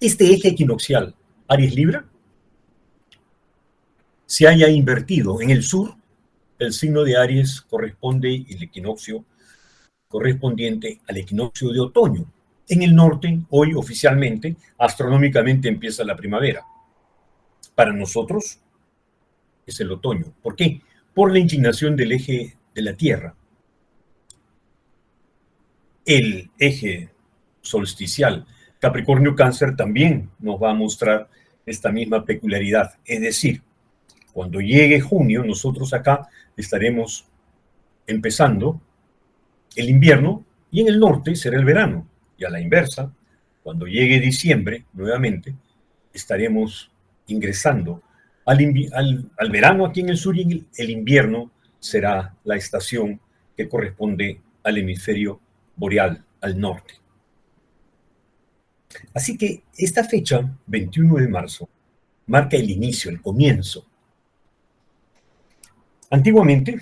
este eje equinoccial, Aries-Libra, se haya invertido. En el sur, el signo de Aries corresponde, el equinoccio correspondiente al equinoccio de otoño. En el norte, hoy oficialmente, astronómicamente empieza la primavera. Para nosotros es el otoño. ¿Por qué? Por la inclinación del eje de la Tierra. El eje solsticial Capricornio-Cáncer también nos va a mostrar esta misma peculiaridad. Es decir, cuando llegue junio, nosotros acá estaremos empezando el invierno y en el norte será el verano. Y a la inversa, cuando llegue diciembre, nuevamente, estaremos ingresando al verano aquí en el sur y el invierno será la estación que corresponde al hemisferio boreal, al norte. Así que esta fecha, 21 de marzo, marca el inicio, el comienzo. Antiguamente,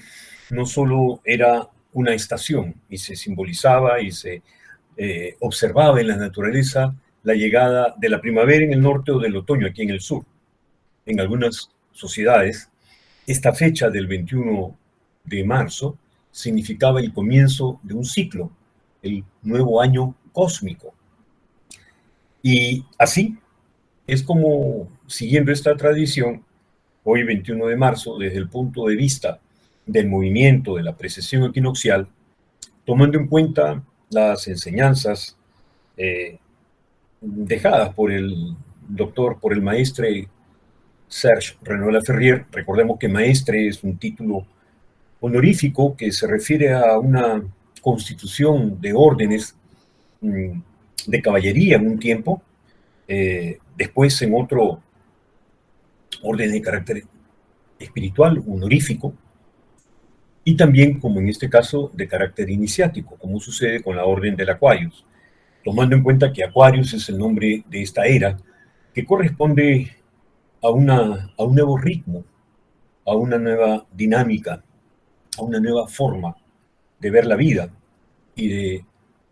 no solo era una estación y se simbolizaba y se observaba en la naturaleza la llegada de la primavera en el norte o del otoño aquí en el sur. En algunas sociedades, esta fecha del 21 de marzo significaba el comienzo de un ciclo, el nuevo año cósmico. Y así es como, siguiendo esta tradición, hoy 21 de marzo, desde el punto de vista del movimiento de la precesión equinoccial, tomando en cuenta las enseñanzas dejadas por el doctor, por el maestre Serge Renaud Laferrière. Recordemos que maestre es un título honorífico que se refiere a una constitución de órdenes de caballería en un tiempo, después en otro orden de carácter espiritual, honorífico, y también, como en este caso, de carácter iniciático, como sucede con la orden del Aquarius, tomando en cuenta que Aquarius es el nombre de esta era, que corresponde a un nuevo ritmo, a una nueva dinámica, a una nueva forma de ver la vida y de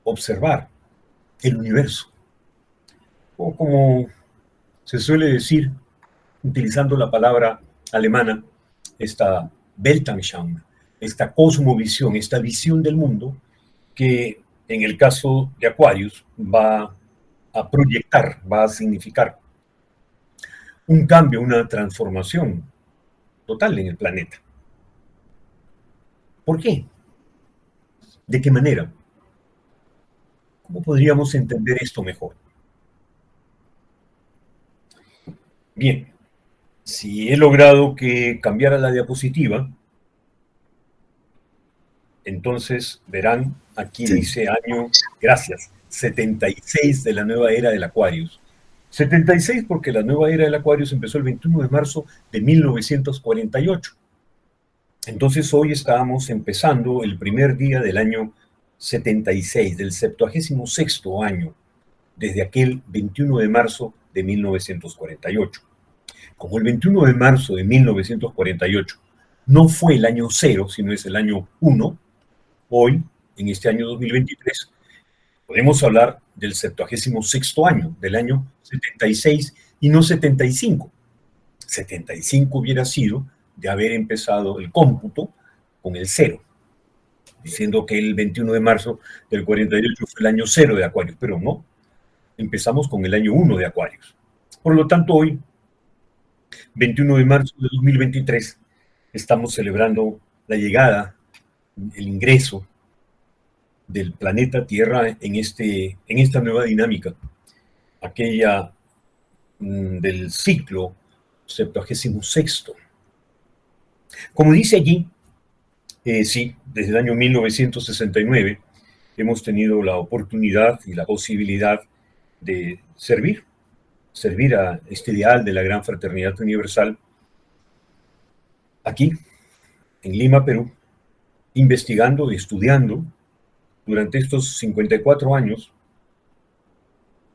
observar el universo. O como se suele decir, utilizando la palabra alemana, esta Weltanschauung, esta cosmovisión, esta visión del mundo, que en el caso de Aquarius va a proyectar, va a significar un cambio, una transformación total en el planeta. ¿Por qué? ¿De qué manera? ¿Cómo podríamos entender esto mejor? Bien, si he logrado que cambiara la diapositiva, entonces verán, aquí Sí. dice año, gracias, 76 de la nueva era del Aquarius. 76 porque la nueva era del Aquarius empezó el 21 de marzo de 1948. Entonces hoy estábamos empezando el primer día del año 76, del 76º año, desde aquel 21 de marzo de 1948. Como el 21 de marzo de 1948 no fue el año 0, sino es el año 1, hoy, en este año 2023, podemos hablar del 76º año, del año 76 y no 75. 75 hubiera sido de haber empezado el cómputo con el 0, diciendo que el 21 de marzo del 48 fue el año 0 de Acuarios, pero no, empezamos con el año 1 de Acuarios. Por lo tanto, hoy, 21 de marzo de 2023, estamos celebrando la llegada, el ingreso del planeta Tierra en esta nueva dinámica, aquella del ciclo 76. Como dice allí, sí, desde el año 1969 hemos tenido la oportunidad y la posibilidad de servir a este ideal de la gran fraternidad universal aquí, en Lima, Perú, investigando y estudiando durante estos 54 años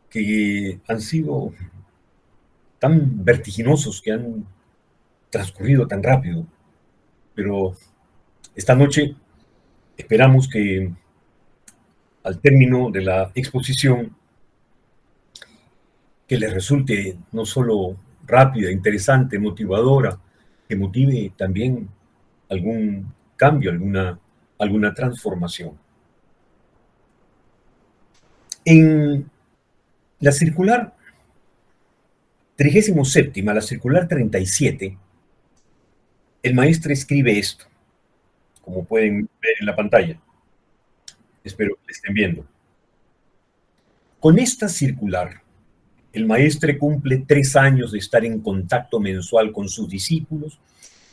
que han sido tan vertiginosos, que han transcurrido tan rápido. Pero esta noche esperamos que al término de la exposición que les resulte no solo rápida, interesante, motivadora, que motive también algún cambio, alguna transformación. En la circular 37ª, la circular 37, el maestro escribe esto, como pueden ver en la pantalla. Espero que lo estén viendo. Con esta circular, el maestre cumple 3 años de estar en contacto mensual con sus discípulos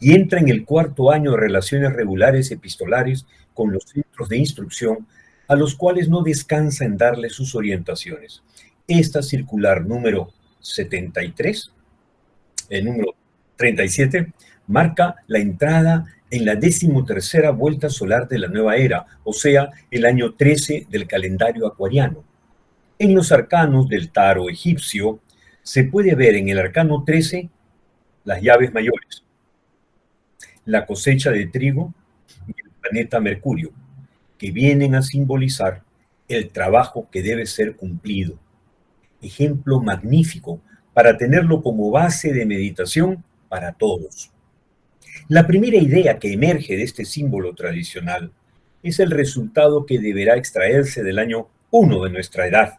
y entra en el 4.º año de relaciones regulares epistolares con los centros de instrucción, a los cuales no descansa en darles sus orientaciones. Esta circular número 73, el número 37, marca la entrada en la 13ª vuelta solar de la nueva era, o sea, el año 13 del calendario acuariano. En los arcanos del tarot egipcio se puede ver en el arcano 13 las llaves mayores, la cosecha de trigo y el planeta Mercurio, que vienen a simbolizar el trabajo que debe ser cumplido. Ejemplo magnífico para tenerlo como base de meditación para todos. La primera idea que emerge de este símbolo tradicional es el resultado que deberá extraerse del año 1 de nuestra edad,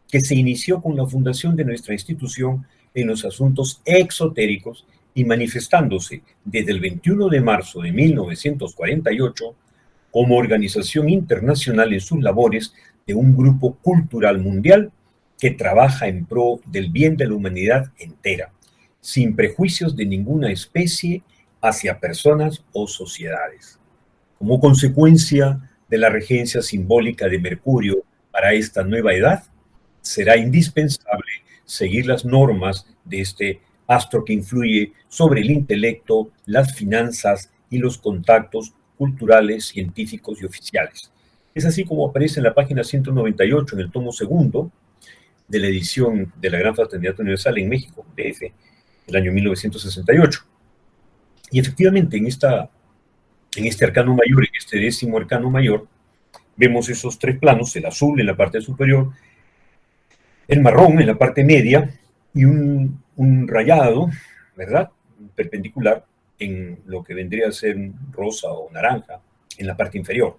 que se inició con la fundación de nuestra institución en los asuntos exotéricos y manifestándose desde el 21 de marzo de 1948 como organización internacional en sus labores de un grupo cultural mundial que trabaja en pro del bien de la humanidad entera, sin prejuicios de ninguna especie hacia personas o sociedades. Como consecuencia de la regencia simbólica de Mercurio para esta nueva edad, será indispensable seguir las normas de este astro que influye sobre el intelecto, las finanzas y los contactos culturales, científicos y oficiales. Es así como aparece en la página 198, en el tomo segundo de la edición de la Gran Fraternidad Universal en México, DF, el año 1968. Y efectivamente, en este arcano mayor, en este 10º arcano mayor, vemos esos 3 planos, el azul en la parte superior, el marrón en la parte media y un rayado, ¿verdad? Perpendicular en lo que vendría a ser rosa o naranja en la parte inferior.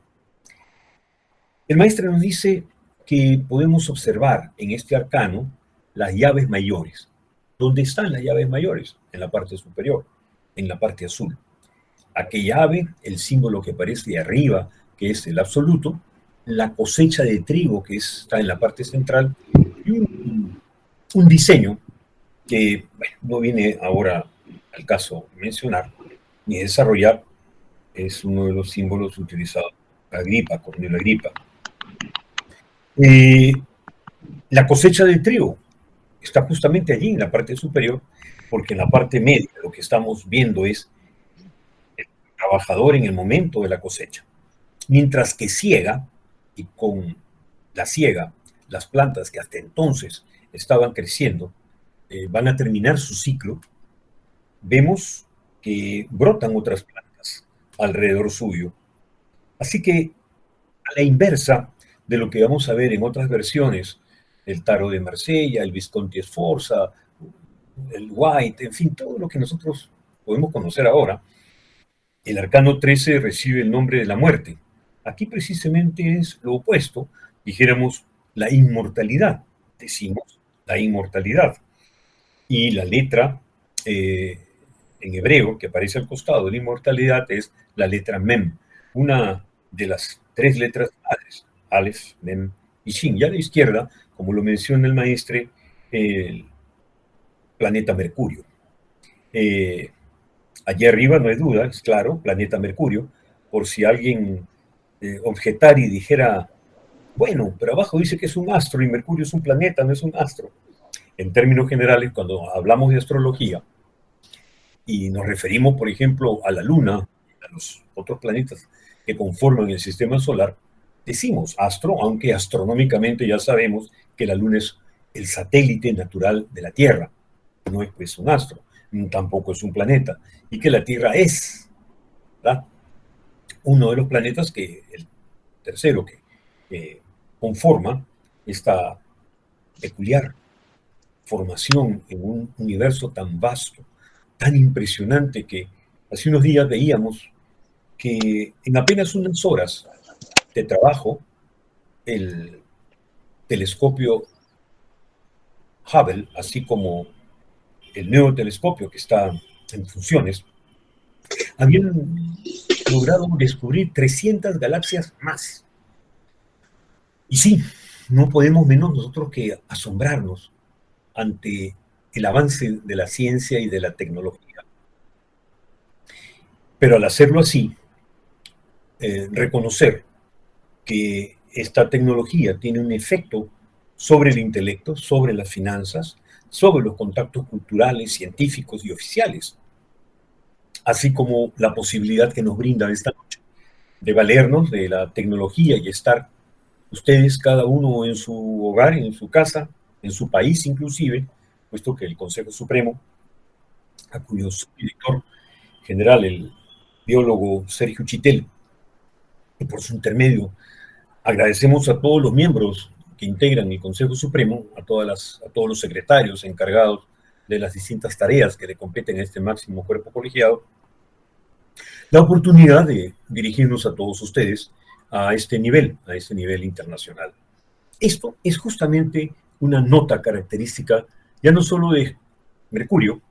El maestro nos dice que podemos observar en este arcano las llaves mayores. ¿Dónde están las llaves mayores? En la parte superior, en la parte azul. Aquella llave, el símbolo que aparece de arriba, que es el absoluto, la cosecha de trigo que está en la parte central, y un diseño que no viene ahora al caso mencionar ni desarrollar, es uno de los símbolos utilizados por Agripa, Cornelio Agripa. La cosecha de trigo está justamente allí en la parte superior, porque en la parte media lo que estamos viendo es el trabajador en el momento de la cosecha. Mientras que ciega, y con la siega, las plantas que hasta entonces estaban creciendo, van a terminar su ciclo, vemos que brotan otras plantas alrededor suyo. Así que, a la inversa de lo que vamos a ver en otras versiones, el Tarot de Marsella, el Visconti Sforza, el White, en fin, todo lo que nosotros podemos conocer ahora, el arcano 13 recibe el nombre de la muerte. Aquí precisamente es lo opuesto, dijéramos la inmortalidad, decimos la inmortalidad. Y la letra en hebreo que aparece al costado de la inmortalidad es la letra Mem, una de las 3 letras madres, Aleph, Mem y Shin. Y a la izquierda, como lo menciona el maestre, el planeta Mercurio. Allí arriba no hay duda, es claro, planeta Mercurio, por si alguien objetara y dijera, bueno, pero abajo dice que es un astro y Mercurio es un planeta, no es un astro. En términos generales, cuando hablamos de astrología y nos referimos, por ejemplo, a la Luna, a los otros planetas que conforman el sistema solar, decimos astro, aunque astronómicamente ya sabemos que la Luna es el satélite natural de la Tierra. No es pues un astro, tampoco es un planeta, y que la Tierra es, ¿verdad?, uno de los planetas que, el tercero que conforma esta peculiar formación en un universo tan vasto, tan impresionante, que hace unos días veíamos que en apenas unas horas de trabajo, el telescopio Hubble, así como el nuevo telescopio que está en funciones, habían logrado descubrir 300 galaxias más. Y sí, no podemos menos nosotros que asombrarnos ante el avance de la ciencia y de la tecnología. Pero al hacerlo así, reconocer que esta tecnología tiene un efecto sobre el intelecto, sobre las finanzas, sobre los contactos culturales, científicos y oficiales, así como la posibilidad que nos brinda esta noche de valernos de la tecnología y estar ustedes, cada uno en su hogar, en su casa, en su país inclusive, puesto que el Consejo Supremo, a cuyo subdirector general, el biólogo Sergio Chitel, y por su intermedio agradecemos a todos los miembros que integran el Consejo Supremo, a todos los secretarios encargados de las distintas tareas que le competen a este máximo cuerpo colegiado, la oportunidad de dirigirnos a todos ustedes a este nivel internacional. Esto es justamente una nota característica ya no solo de Mercurio,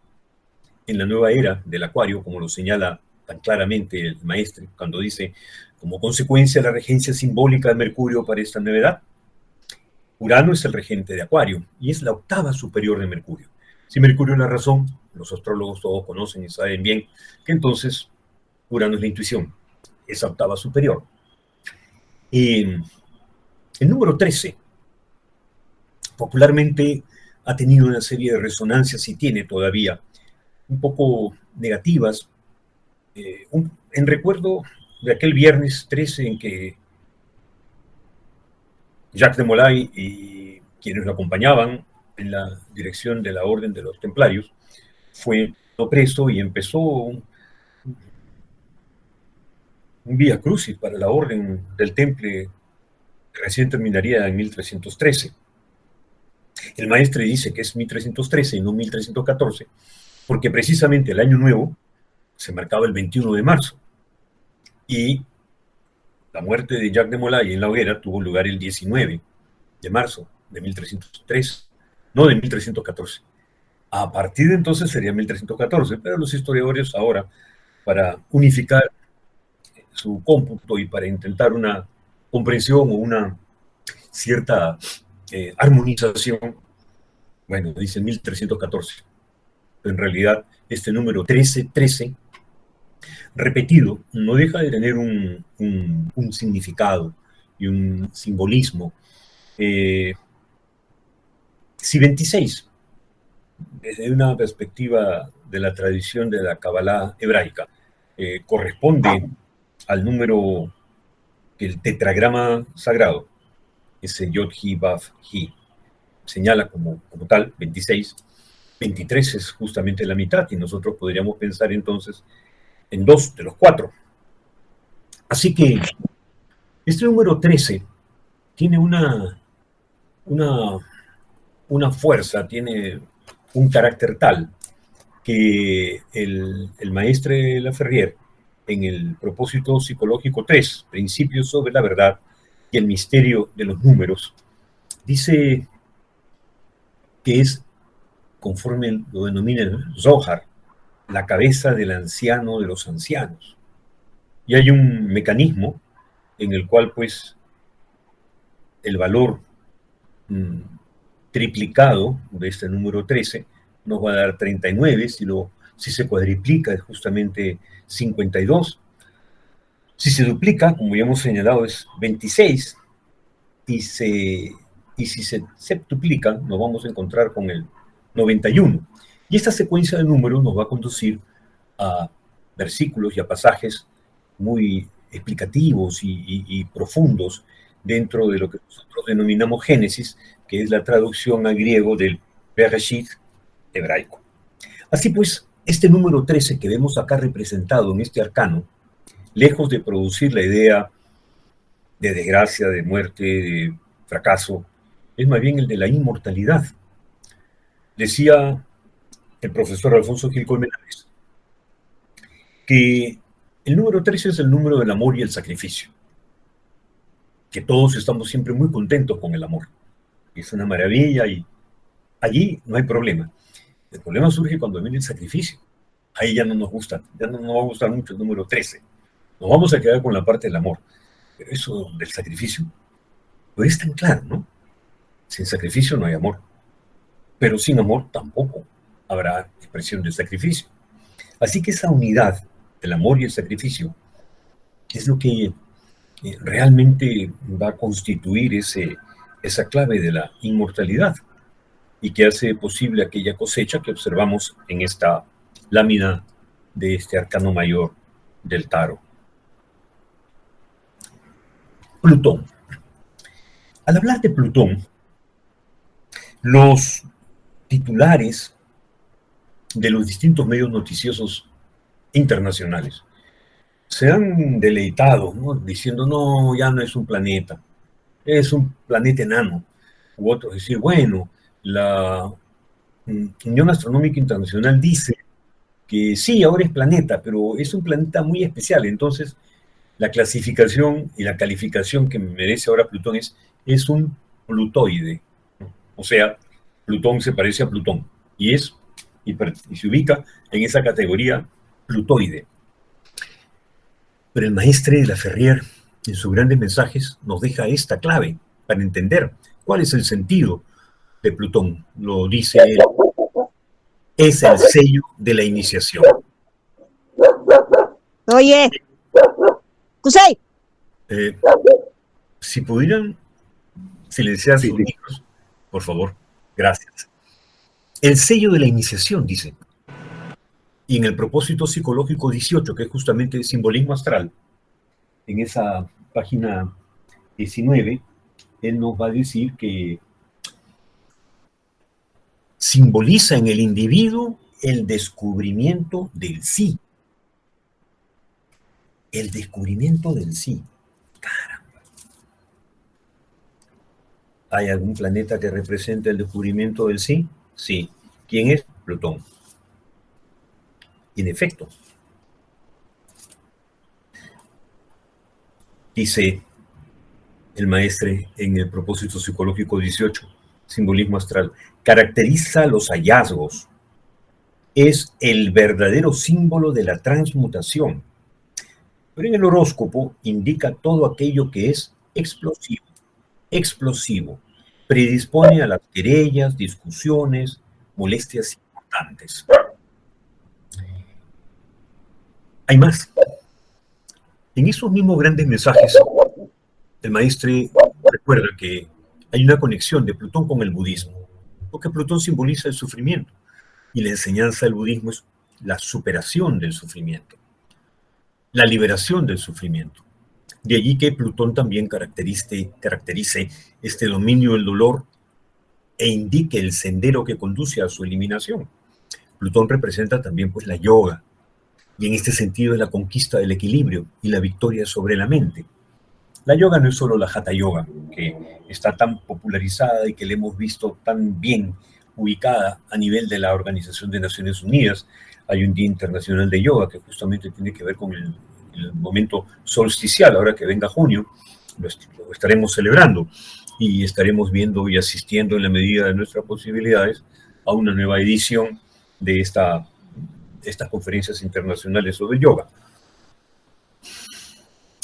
en la nueva era del Acuario, como lo señala tan claramente el maestro cuando dice, como consecuencia de la regencia simbólica de Mercurio para esta nueva edad, Urano es el regente de Acuario y es la octava superior de Mercurio. Si Mercurio es la razón, los astrólogos todos conocen y saben bien que entonces Urano es la intuición, esa octava superior. Y el número 13 popularmente ha tenido una serie de resonancias y tiene todavía un poco negativas, en recuerdo de aquel viernes 13 en que Jacques de Molay y quienes lo acompañaban en la dirección de la Orden de los Templarios fue preso y empezó un vía crucis para la Orden del Temple que recién terminaría en 1313. El maestre dice que es 1313 y no 1314 porque precisamente el año nuevo se marcaba el 21 de marzo y la muerte de Jacques de Molay en la hoguera tuvo lugar el 19 de marzo de 1303, no de 1314. A partir de entonces sería 1314, pero los historiadores ahora, para unificar su cómputo y para intentar una comprensión o una cierta armonización, bueno, dicen 1314. Pero en realidad, este número 1313 repetido no deja de tener un significado y un simbolismo. Si 26, desde una perspectiva de la tradición de la Kabbalah hebraica, corresponde al número que el tetragrama sagrado, ese Yod Hi Vav Hi, señala como tal, 26, 23 es justamente la mitad y nosotros podríamos pensar entonces en dos de los cuatro. Así que este número 13 tiene una fuerza, tiene un carácter tal que el maestre Laferrière, en el propósito psicológico 3, Principios sobre la verdad y el misterio de los números, dice que es, conforme lo denomina el Zohar, la cabeza del anciano de los ancianos. Y hay un mecanismo en el cual, pues, el valor triplicado de este número 13 nos va a dar 39, si se cuadriplica es justamente 52, si se duplica, como ya hemos señalado, es 26, y si se septuplica, nos vamos a encontrar con el 91. Y esta secuencia de números nos va a conducir a versículos y a pasajes muy explicativos y profundos dentro de lo que nosotros denominamos Génesis, que es la traducción al griego del Bereshit hebraico. Así pues, este número 13 que vemos acá representado en este arcano, lejos de producir la idea de desgracia, de muerte, de fracaso, es más bien el de la inmortalidad. Decía el profesor Alfonso Gil Colmenares que el número 13 es el número del amor y el sacrificio, que todos estamos siempre muy contentos con el amor. Es una maravilla y allí no hay problema. El problema surge cuando viene el sacrificio. Ahí ya no nos gusta, ya no nos va a gustar mucho el número 13. Nos vamos a quedar con la parte del amor. Pero eso del sacrificio, pues es tan claro, ¿no? Sin sacrificio no hay amor. Pero sin amor tampoco habrá expresión de sacrificio. Así que esa unidad del amor y el sacrificio es lo que realmente va a constituir esa clave de la inmortalidad y que hace posible aquella cosecha que observamos en esta lámina de este arcano mayor del tarot. Plutón. Al hablar de Plutón, los titulares de los distintos medios noticiosos internacionales se han deleitado, ¿no? Diciendo, no, ya no es un planeta, es un planeta enano. U otros decir, bueno, la Unión Astronómica Internacional dice que sí, ahora es planeta, pero es un planeta muy especial. Entonces, la clasificación y la calificación que merece ahora Plutón es un plutoide. O sea, Plutón se parece a Plutón y se ubica en esa categoría plutoide. Pero el maestre de la Ferrier, en sus grandes mensajes, nos deja esta clave para entender cuál es el sentido de Plutón. Lo dice él, es el sello de la iniciación. Oye, Kusei. Si pudieran silenciar sus micros, por favor, gracias. El sello de la iniciación, dice. Y en el propósito psicológico 18, que es justamente el simbolismo astral, en esa página 19, él nos va a decir que simboliza en el individuo el descubrimiento del sí. El descubrimiento del sí. Caramba. ¿Hay algún planeta que represente el descubrimiento del sí? Sí. ¿Quién es? Plutón. Y en efecto, dice el maestre en el propósito psicológico 18, simbolismo astral, caracteriza los hallazgos, es el verdadero símbolo de la transmutación, pero en el horóscopo indica todo aquello que es explosivo, predispone a las querellas, discusiones, molestias importantes. Hay más. En esos mismos grandes mensajes, el maestre recuerda que hay una conexión de Plutón con el budismo, porque Plutón simboliza el sufrimiento y la enseñanza del budismo es la superación del sufrimiento, la liberación del sufrimiento. De allí que Plutón también caracterice este dominio del dolor e indique el sendero que conduce a su eliminación. Plutón representa también pues la yoga, y en este sentido es la conquista del equilibrio y la victoria sobre la mente. La yoga no es solo la Hatha Yoga, que está tan popularizada y que la hemos visto tan bien ubicada a nivel de la Organización de Naciones Unidas. Hay un Día Internacional de Yoga que justamente tiene que ver con el momento solsticial. Ahora que venga junio, lo estaremos celebrando y estaremos viendo y asistiendo en la medida de nuestras posibilidades a una nueva edición de estas conferencias internacionales sobre yoga.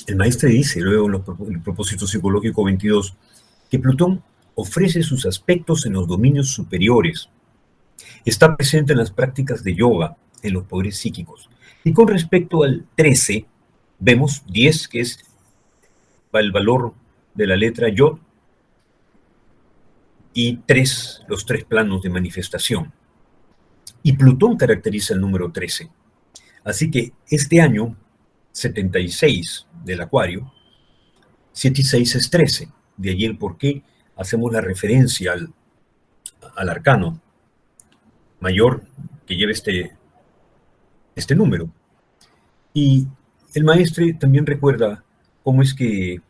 El maestre dice, luego en el propósito psicológico 22, que Plutón ofrece sus aspectos en los dominios superiores. Está presente en las prácticas de yoga, en los poderes psíquicos. Y con respecto al 13, vemos 10, que es el valor de la letra Yod, y 3, los 3 planos de manifestación. Y Plutón caracteriza el número 13. Así que este año 76 del Acuario, 7 y 6 es 13. De allí el por qué hacemos la referencia al arcano mayor que lleva este número. Y el maestre también recuerda cómo es que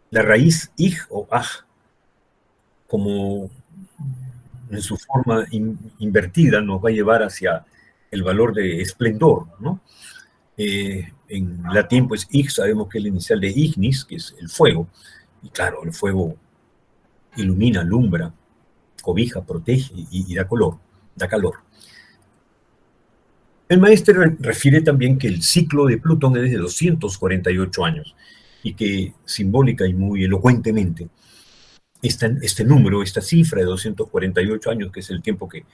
la raíz ij o aj, como en su forma invertida nos va a llevar hacia el valor de esplendor, ¿no? En latín, pues, ig, sabemos que es la inicial de ignis, que es el fuego, y claro, el fuego ilumina, alumbra, cobija, protege y da color, da calor. El maestro refiere también que el ciclo de Plutón es de 248 años y que simbólica y muy elocuentemente este número, esta cifra de 248 años, que es el tiempo que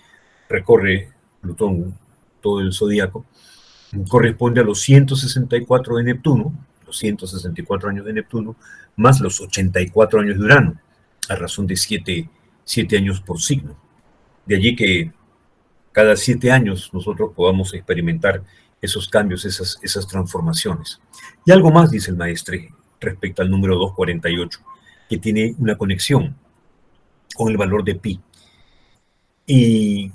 recorre Plutón todo el zodíaco, corresponde a los 164 de Neptuno, los 164 años de Neptuno, más los 84 años de Urano, a razón de 7 años por signo. De allí que cada 7 años nosotros podamos experimentar esos cambios, esas transformaciones. Y algo más, dice el maestre, respecto al número 248, que tiene una conexión con el valor de pi. Y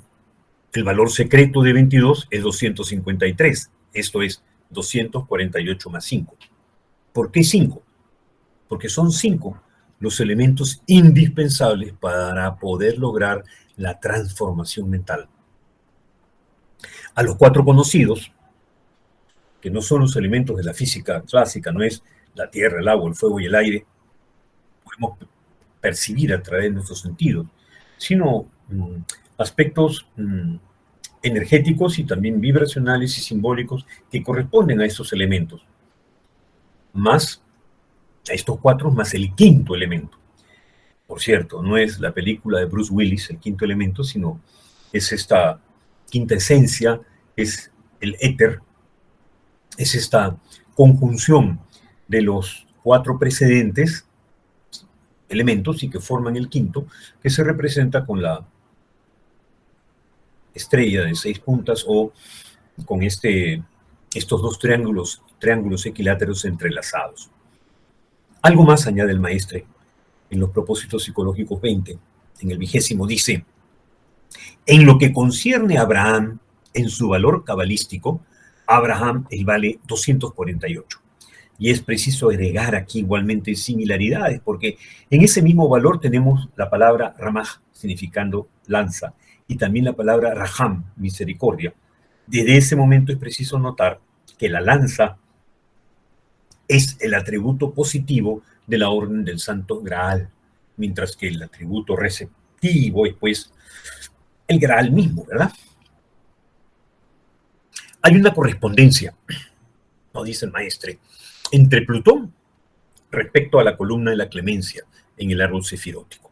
el valor secreto de 22 es 253, esto es 248 más 5. ¿Por qué 5? Porque son 5 los elementos indispensables para poder lograr la transformación mental. A los 4 conocidos, que no son los elementos de la física clásica, no es la tierra, el agua, el fuego y el aire, podemos percibir a través de nuestros sentidos, sino aspectos energéticos y también vibracionales y simbólicos que corresponden a esos elementos, más a estos 4, más el quinto elemento. Por cierto, no es la película de Bruce Willis, el quinto elemento, sino es esta quinta esencia, es el éter, es esta conjunción de los 4 precedentes elementos y que forman el quinto, que se representa con la estrella de 6 puntas o con estos 2 triángulos equiláteros entrelazados. Algo más añade el maestre en los propósitos psicológicos 20, en el 20º dice: en lo que concierne a Abraham, en su valor cabalístico, Abraham vale 248. Y es preciso agregar aquí igualmente similaridades, porque en ese mismo valor tenemos la palabra Ramaj, significando lanza, y también la palabra Raham, misericordia. Desde ese momento es preciso notar que la lanza es el atributo positivo de la Orden del Santo Graal, mientras que el atributo receptivo es, pues, el Graal mismo, ¿verdad? Hay una correspondencia, nos dice el maestre, entre Plutón respecto a la columna de la clemencia en el árbol sefirótico.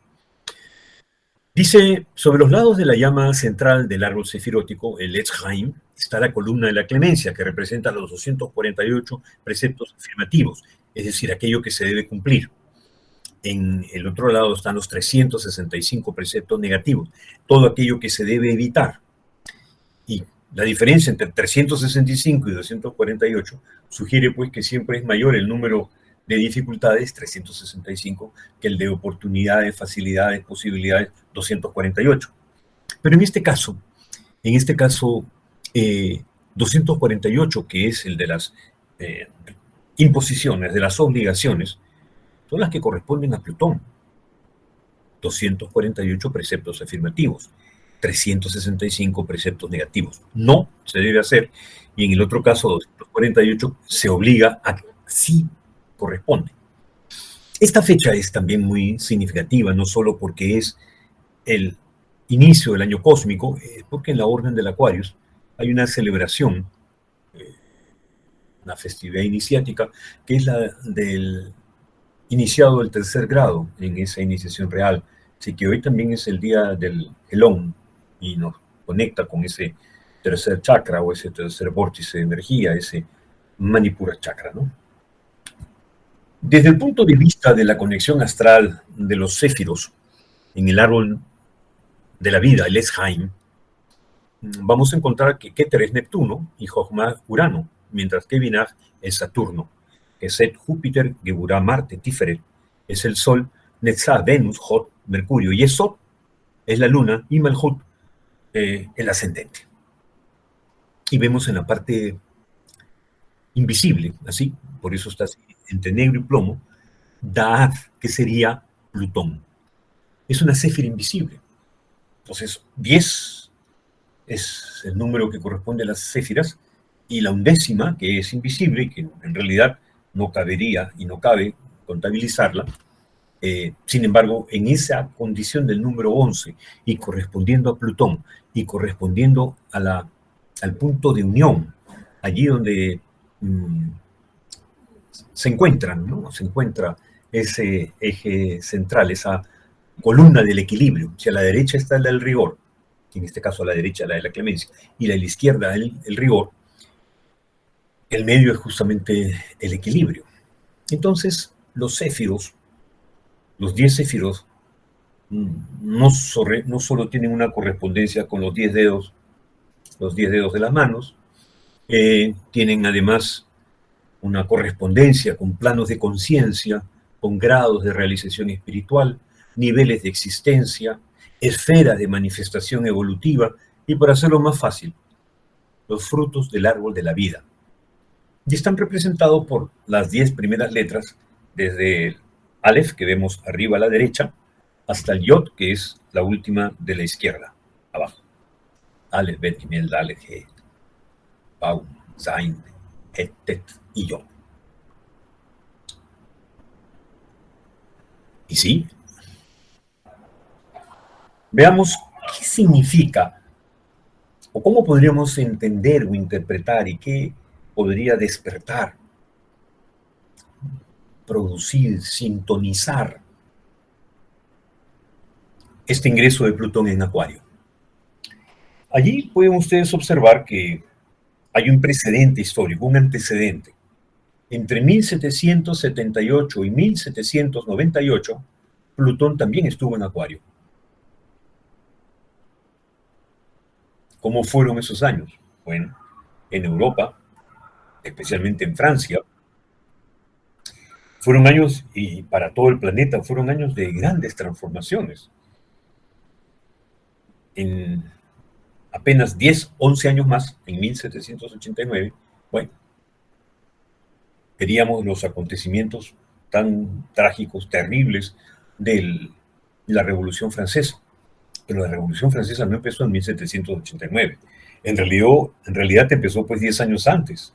Dice, sobre los lados de la llama central del árbol sefirótico, el Etz Haim, está la columna de la clemencia, que representa los 248 preceptos afirmativos, es decir, aquello que se debe cumplir. En el otro lado están los 365 preceptos negativos, todo aquello que se debe evitar. Y la diferencia entre 365 y 248 sugiere, pues, que siempre es mayor el número de dificultades, 365, que el de oportunidades, facilidades, posibilidades, 248. Pero en este caso, 248, que es el de las imposiciones, de las obligaciones, son las que corresponden a Plutón. 248 preceptos afirmativos, 365 preceptos negativos. No se debe hacer, y en el otro caso, 248, se obliga a que sí corresponde. Esta fecha es también muy significativa, no solo porque es el inicio del año cósmico, porque en la Orden del Aquarius hay una celebración, una festividad iniciática, que es la del iniciado del 3er grado en esa iniciación real. Así que hoy también es el día del Elón y nos conecta con ese tercer chakra o ese tercer vórtice de energía, ese Manipura chakra, ¿no? Desde el punto de vista de la conexión astral de los céfiros en el árbol de la vida, el Etz Haim, vamos a encontrar que Keter es Neptuno y Jochma Urano, mientras que Binah es Saturno, Set Júpiter, Geburah Marte, Tiferet es el Sol, Netzah Venus, Jod Mercurio, y Esod es la Luna y Malhut el ascendente. Y vemos en la parte invisible, así, por eso está así, entre negro y plomo, Da'at, que sería Plutón. Es una céfira invisible. Entonces, 10 es el número que corresponde a las céfiras, y la undécima, que es invisible y que en realidad no cabería y no cabe contabilizarla. Sin embargo, en esa condición del número 11 y correspondiendo a Plutón y correspondiendo al punto de unión, allí donde se encuentran, ¿no? Se encuentra ese eje central, esa columna del equilibrio. Si a la derecha está la del rigor, en este caso a la derecha la de la clemencia, y a la izquierda el rigor, el medio es justamente el equilibrio. Entonces, los céfiros, los 10 céfiros, no solo tienen una correspondencia con los 10 dedos de las manos, tienen además una correspondencia con planos de conciencia, con grados de realización espiritual, niveles de existencia, esferas de manifestación evolutiva, y para hacerlo más fácil, los frutos del árbol de la vida. Y están representados por las 10 primeras letras, desde el Aleph, que vemos arriba a la derecha, hasta el Yod, que es la última de la izquierda, abajo. Aleph, Bet, Gimel, Dalet, He, Pau, Zain, Het, Tet y Yod. Y sí, veamos qué significa, o cómo podríamos entender o interpretar, y qué podría despertar, producir, sintonizar este ingreso de Plutón en Acuario. Allí pueden ustedes observar que hay un precedente histórico, un antecedente. Entre 1778 y 1798, Plutón también estuvo en Acuario. ¿Cómo fueron esos años? Bueno, en Europa, especialmente en Francia, fueron años, y para todo el planeta, fueron años de grandes transformaciones. En apenas 10, 11 años más, en 1789, bueno, veríamos los acontecimientos tan trágicos, terribles, de la Revolución Francesa. Pero la Revolución Francesa no empezó en 1789. En realidad empezó pues 10 años antes,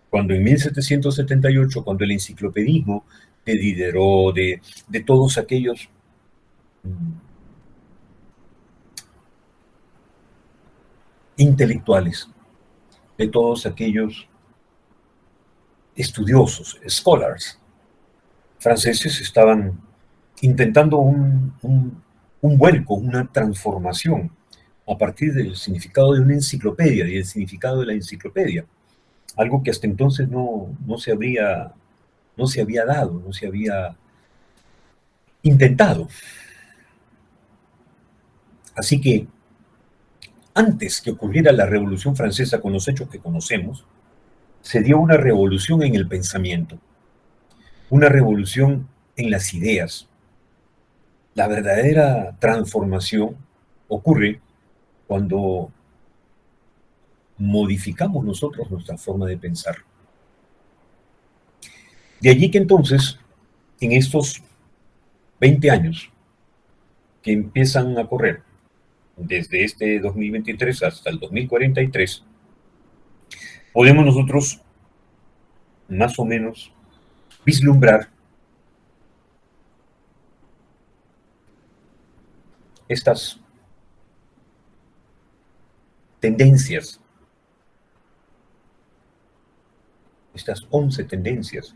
cuando en 1778, cuando el enciclopedismo de Diderot, de todos aquellos intelectuales, de todos aquellos estudiosos, scholars franceses, estaban intentando un vuelco, una transformación a partir del significado de una enciclopedia y el significado de la enciclopedia, algo que hasta entonces no se había dado, no se había intentado. Así que antes que ocurriera la Revolución Francesa con los hechos que conocemos, se dio una revolución en el pensamiento, una revolución en las ideas. La verdadera transformación ocurre cuando modificamos nosotros nuestra forma de pensar. De allí que entonces, en estos 20 años que empiezan a correr, desde este 2023 hasta el 2043, podemos nosotros más o menos vislumbrar estas tendencias, estas 11 tendencias,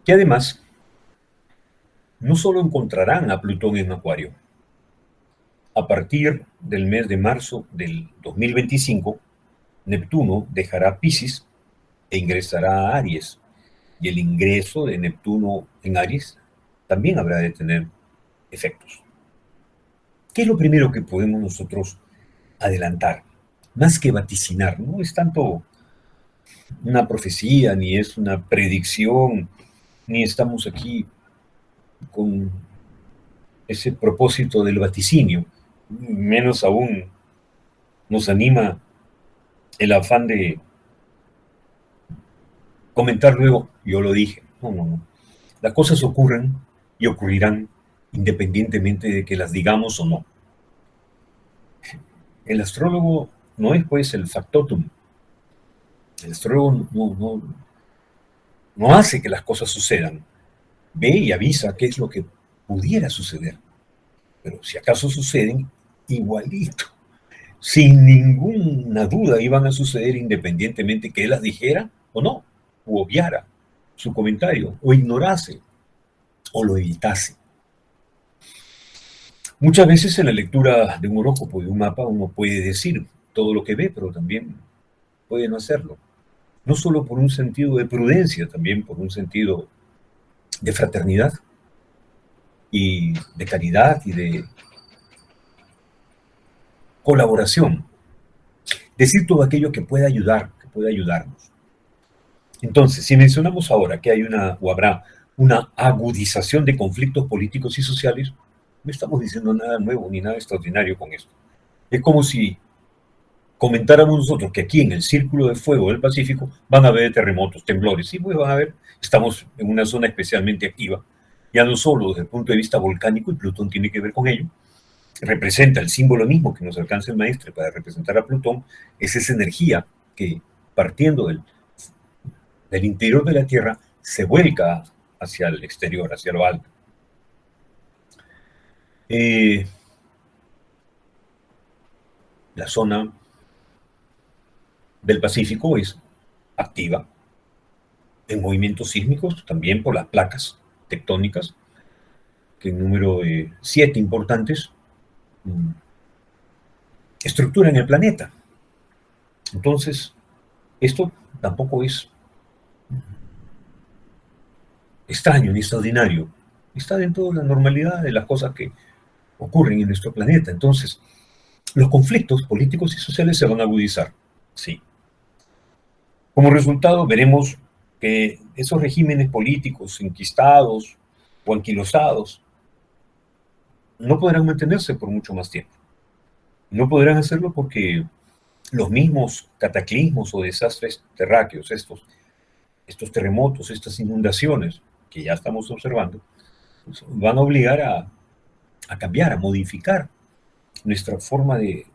que además no solo encontrarán a Plutón en Acuario. A partir del mes de marzo del 2025, Neptuno dejará Piscis e ingresará a Aries. Y el ingreso de Neptuno en Aries también habrá de tener efectos. ¿Qué es lo primero que podemos nosotros adelantar? Más que vaticinar, no es tanto una profecía, ni es una predicción, ni estamos aquí con ese propósito del vaticinio. Menos aún nos anima el afán de comentar luego, yo lo dije. No. Las cosas ocurren y ocurrirán independientemente de que las digamos o no. El astrólogo no es pues el factotum. El astrólogo no hace que las cosas sucedan. Ve y avisa qué es lo que pudiera suceder. Pero si acaso suceden, igualito, sin ninguna duda iban a suceder independientemente que él las dijera o no, o obviara su comentario, o ignorase, o lo evitase. Muchas veces en la lectura de un horóscopo, de un mapa, uno puede decir todo lo que ve, pero también puede no hacerlo. No solo por un sentido de prudencia, también por un sentido de fraternidad y de caridad y de colaboración. Decir todo aquello que pueda ayudar, que pueda ayudarnos. Entonces, si mencionamos ahora que hay una o habrá una agudización de conflictos políticos y sociales, no estamos diciendo nada nuevo ni nada extraordinario con esto. Es como si comentáramos nosotros que aquí en el Círculo de Fuego del Pacífico van a haber terremotos, temblores. Sí, pues van a haber, estamos en una zona especialmente activa, ya no solo desde el punto de vista volcánico, y Plutón tiene que ver con ello, representa el símbolo mismo que nos alcanza el maestre para representar a Plutón, es esa energía que partiendo del interior de la Tierra se vuelca hacia el exterior, hacia lo alto. La zona del Pacífico es activa en movimientos sísmicos, también por las placas tectónicas, que en número de 7 importantes estructuran el planeta. Entonces, esto tampoco es extraño ni extraordinario. Está dentro de la normalidad de las cosas que ocurren en nuestro planeta. Entonces, los conflictos políticos y sociales se van a agudizar. Sí. Como resultado, veremos que esos regímenes políticos enquistados o anquilosados no podrán mantenerse por mucho más tiempo. No podrán hacerlo porque los mismos cataclismos o desastres terráqueos, estos terremotos, estas inundaciones que ya estamos observando, pues van a obligar a cambiar, a modificar nuestra forma de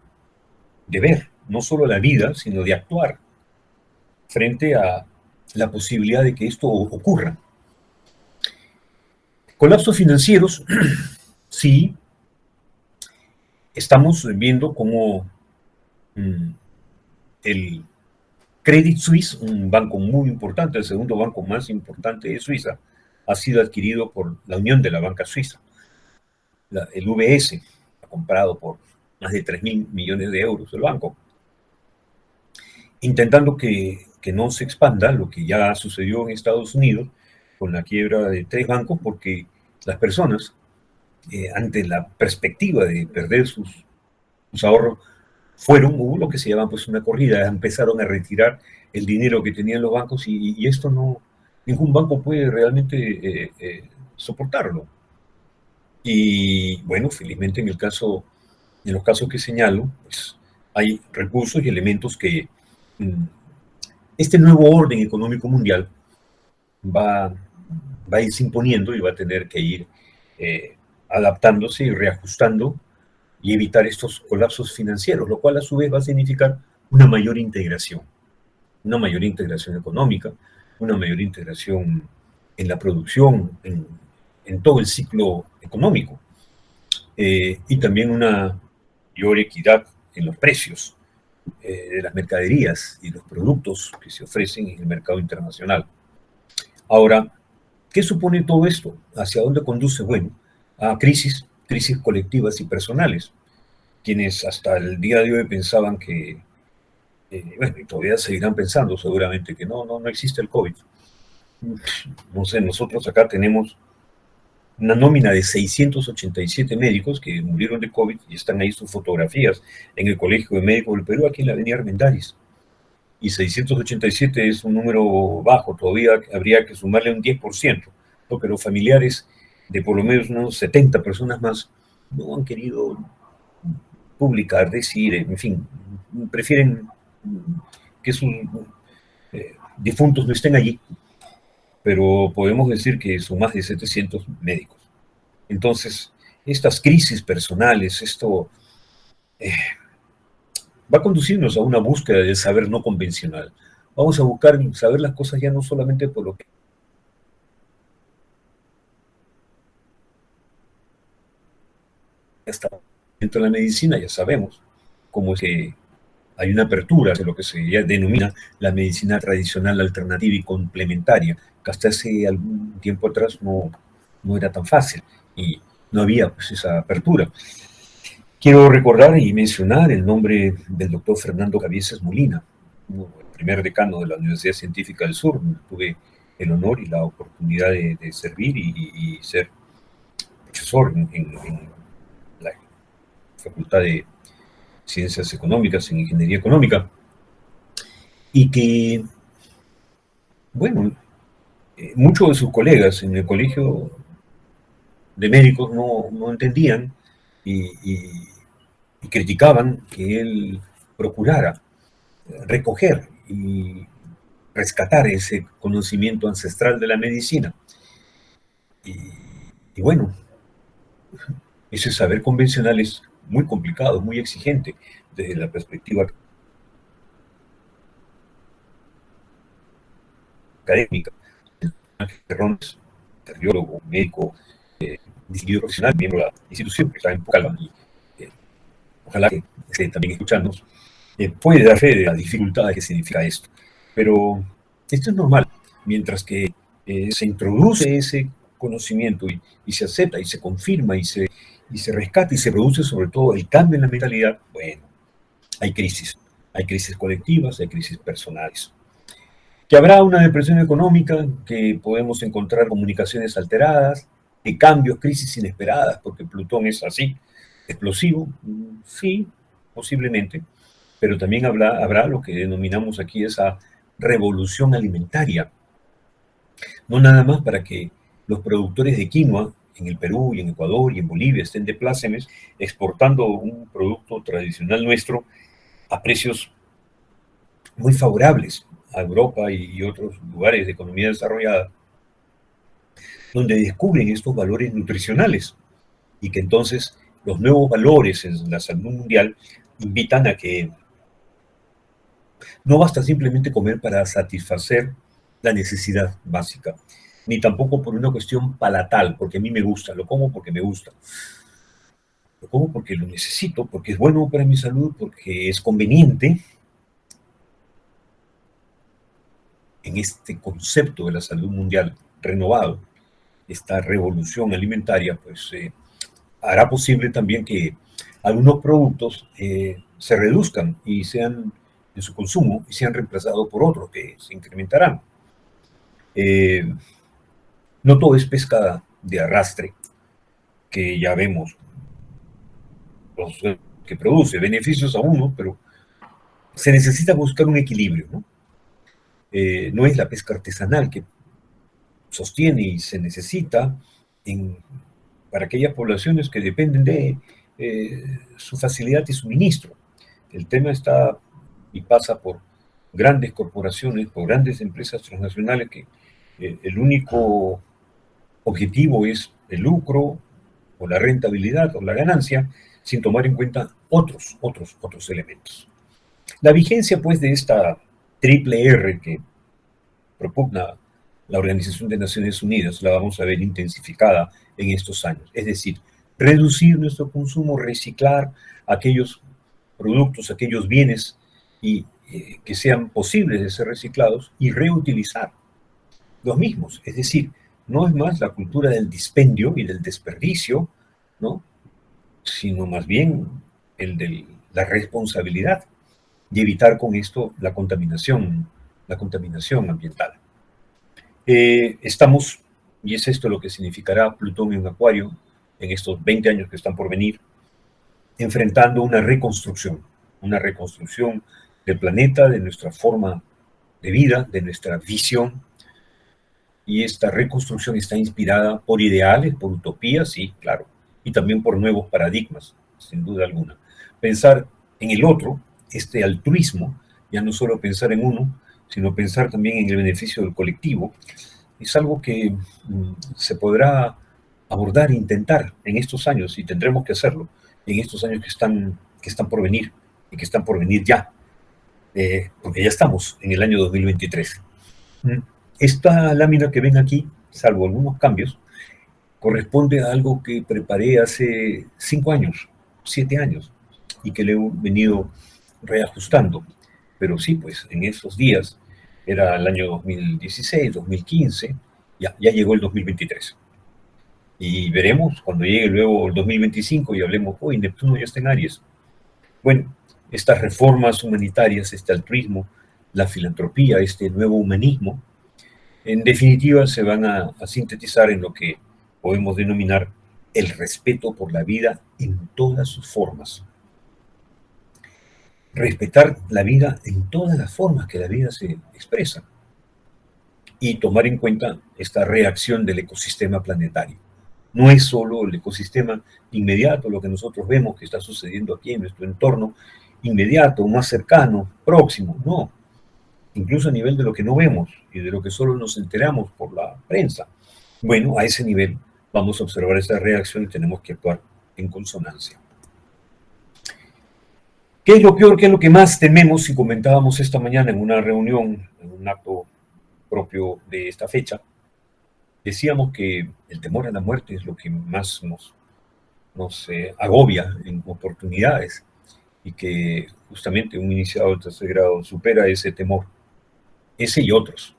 ver, no solo la vida, sino de actuar frente a la posibilidad de que esto ocurra. Colapsos financieros, sí, estamos viendo cómo el Credit Suisse, un banco muy importante, el segundo banco más importante de Suiza, ha sido adquirido por la Unión de la Banca Suiza. El UBS ha comprado por más de 3.000 millones de euros el banco, intentando que no se expanda lo que ya sucedió en Estados Unidos con la quiebra de 3 bancos, porque las personas, ante la perspectiva de perder sus ahorros, hubo lo que se llama pues una corrida, empezaron a retirar el dinero que tenían los bancos y esto no, ningún banco puede realmente soportarlo. Y bueno, felizmente en los casos que señalo, pues hay recursos y elementos que este nuevo orden económico mundial va a irse imponiendo y va a tener que ir adaptándose y reajustando y evitar estos colapsos financieros, lo cual a su vez va a significar una mayor integración económica, una mayor integración en la producción, en todo el ciclo económico, y también una mayor equidad en los precios de las mercaderías y los productos que se ofrecen en el mercado internacional. Ahora, ¿qué supone todo esto? ¿Hacia dónde conduce? Bueno, a crisis colectivas y personales. Quienes hasta el día de hoy pensaban que, bueno, y todavía seguirán pensando seguramente que no existe el COVID. No sé, nosotros acá tenemos una nómina de 687 médicos que murieron de COVID y están ahí sus fotografías en el Colegio de Médicos del Perú, aquí en la avenida Armendáriz. Y 687 es un número bajo, todavía habría que sumarle un 10%, porque los familiares de por lo menos unos 70 personas más no han querido publicar, decir, en fin, prefieren que sus difuntos no estén allí, pero podemos decir que son más de 700 médicos. Entonces, estas crisis personales, esto va a conducirnos a una búsqueda del saber no convencional. Vamos a buscar saber las cosas ya no solamente por lo que está dentro de la medicina, ya sabemos cómo es que hay una apertura de lo que se denomina la medicina tradicional, alternativa y complementaria, que hasta hace algún tiempo atrás no era tan fácil y no había pues esa apertura. Quiero recordar y mencionar el nombre del doctor Fernando Cabieces Molina, el primer decano de la Universidad Científica del Sur. Tuve el honor y la oportunidad de servir y ser profesor en la Facultad de Ciencias Económicas, en Ingeniería Económica, y que, bueno, muchos de sus colegas en el colegio de médicos no entendían y criticaban que él procurara recoger y rescatar ese conocimiento ancestral de la medicina. Y bueno, ese saber convencional es muy complicado, muy exigente desde la perspectiva académica. Terrones, cardiólogo, médico, distinguido profesional, miembro de la institución que está en Pucallpa, y ojalá que esté también escuchándonos, puede dar fe de las dificultades que significa esto. Pero esto es normal, mientras que se introduce ese conocimiento y se acepta y se confirma y se rescata y se produce sobre todo el cambio en la mentalidad, bueno, hay crisis colectivas, hay crisis personales. Que habrá una depresión económica, que podemos encontrar comunicaciones alteradas, que cambios, crisis inesperadas, porque Plutón es así, explosivo, sí, posiblemente, pero también habrá lo que denominamos aquí esa revolución alimentaria. No nada más para que los productores de quinoa en el Perú y en Ecuador y en Bolivia estén de plácemes exportando un producto tradicional nuestro a precios muy favorables a Europa y otros lugares de economía desarrollada, donde descubren estos valores nutricionales y que entonces los nuevos valores en la salud mundial invitan a que no basta simplemente comer para satisfacer la necesidad básica, ni tampoco por una cuestión palatal, porque a mí me gusta, lo como porque me gusta, lo como porque lo necesito, porque es bueno para mi salud, porque es conveniente. En este concepto de la salud mundial renovado, esta revolución alimentaria, pues hará posible también que algunos productos se reduzcan y sean en su consumo y sean reemplazados por otros que se incrementarán. No todo es pesca de arrastre, que ya vemos los que produce beneficios a uno, pero se necesita buscar un equilibrio, ¿no? No es la pesca artesanal que sostiene y se necesita para aquellas poblaciones que dependen de su facilidad y suministro. El tema está y pasa por grandes corporaciones, por grandes empresas transnacionales que el único objetivo es el lucro o la rentabilidad o la ganancia, sin tomar en cuenta otros elementos. La vigencia, pues, de esta triple R que propugna la Organización de Naciones Unidas, la vamos a ver intensificada en estos años. Es decir, reducir nuestro consumo, reciclar aquellos productos, aquellos bienes que sean posibles de ser reciclados y reutilizar los mismos. Es decir, no es más la cultura del dispendio y del desperdicio, ¿no? Sino más bien el de la responsabilidad y evitar con esto la contaminación ambiental. Estamos, y es esto lo que significará Plutón en Acuario en estos 20 años que están por venir, enfrentando una reconstrucción del planeta, de nuestra forma de vida, de nuestra visión, y esta reconstrucción está inspirada por ideales, por utopías, sí, claro, y también por nuevos paradigmas, sin duda alguna. Pensar en el otro, este altruismo, ya no solo pensar en uno, sino pensar también en el beneficio del colectivo, es algo que se podrá abordar e intentar en estos años, y tendremos que hacerlo, en estos años que están por venir y que están por venir ya, porque ya estamos en el año 2023. Esta lámina que ven aquí, salvo algunos cambios, corresponde a algo que preparé hace 5 años, 7 años, y que le he venido reajustando. Pero sí, pues en esos días, era el año 2016, 2015, ya llegó el 2023. Y veremos cuando llegue luego el 2025 y hablemos, hoy Neptuno ya está en Aries. Bueno, estas reformas humanitarias, este altruismo, la filantropía, este nuevo humanismo, en definitiva se van a sintetizar en lo que podemos denominar el respeto por la vida en todas sus formas. Respetar la vida en todas las formas que la vida se expresa y tomar en cuenta esta reacción del ecosistema planetario. No es solo el ecosistema inmediato, lo que nosotros vemos que está sucediendo aquí en nuestro entorno inmediato, más cercano, próximo, no. Incluso a nivel de lo que no vemos y de lo que solo nos enteramos por la prensa. Bueno, a ese nivel vamos a observar esta reacción y tenemos que actuar en consonancia. ¿Qué es lo peor? ¿Qué es lo que más tememos? Y comentábamos esta mañana en una reunión, en un acto propio de esta fecha, decíamos que el temor a la muerte es lo que más nos agobia en oportunidades y que justamente un iniciado de tercer grado supera ese temor, ese y otros.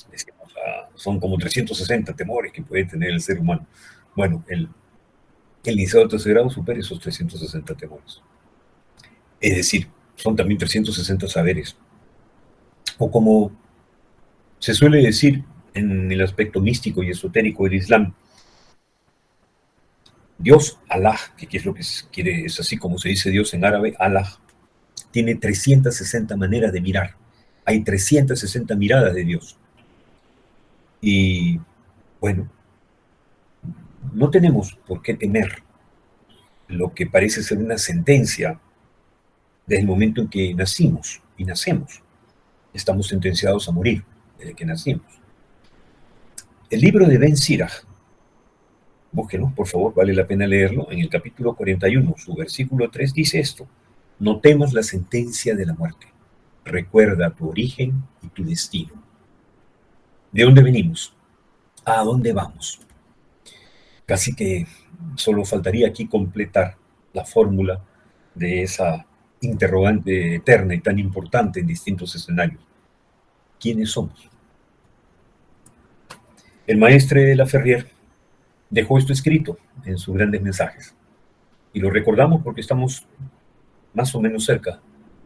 Decíamos, son como 360 temores que puede tener el ser humano. Bueno, el iniciado de tercer grado supera esos 360 temores. Es decir, son también 360 saberes. O como se suele decir en el aspecto místico y esotérico del Islam, Dios, Allah, que es lo que quiere, es así como se dice Dios en árabe, Allah, tiene 360 maneras de mirar. Hay 360 miradas de Dios. Y bueno, no tenemos por qué temer lo que parece ser una sentencia desde el momento en que nacimos y nacemos. Estamos sentenciados a morir desde que nacimos. El libro de Ben Sirach, búsquenlo, por favor, vale la pena leerlo. En el capítulo 41, su versículo 3 dice esto: no temas la sentencia de la muerte. Recuerda tu origen y tu destino. ¿De dónde venimos? ¿A dónde vamos? Casi que solo faltaría aquí completar la fórmula de esa interrogante eterna y tan importante en distintos escenarios. ¿Quiénes somos? El maestre Laferrière dejó esto escrito en sus grandes mensajes. Y lo recordamos porque estamos más o menos cerca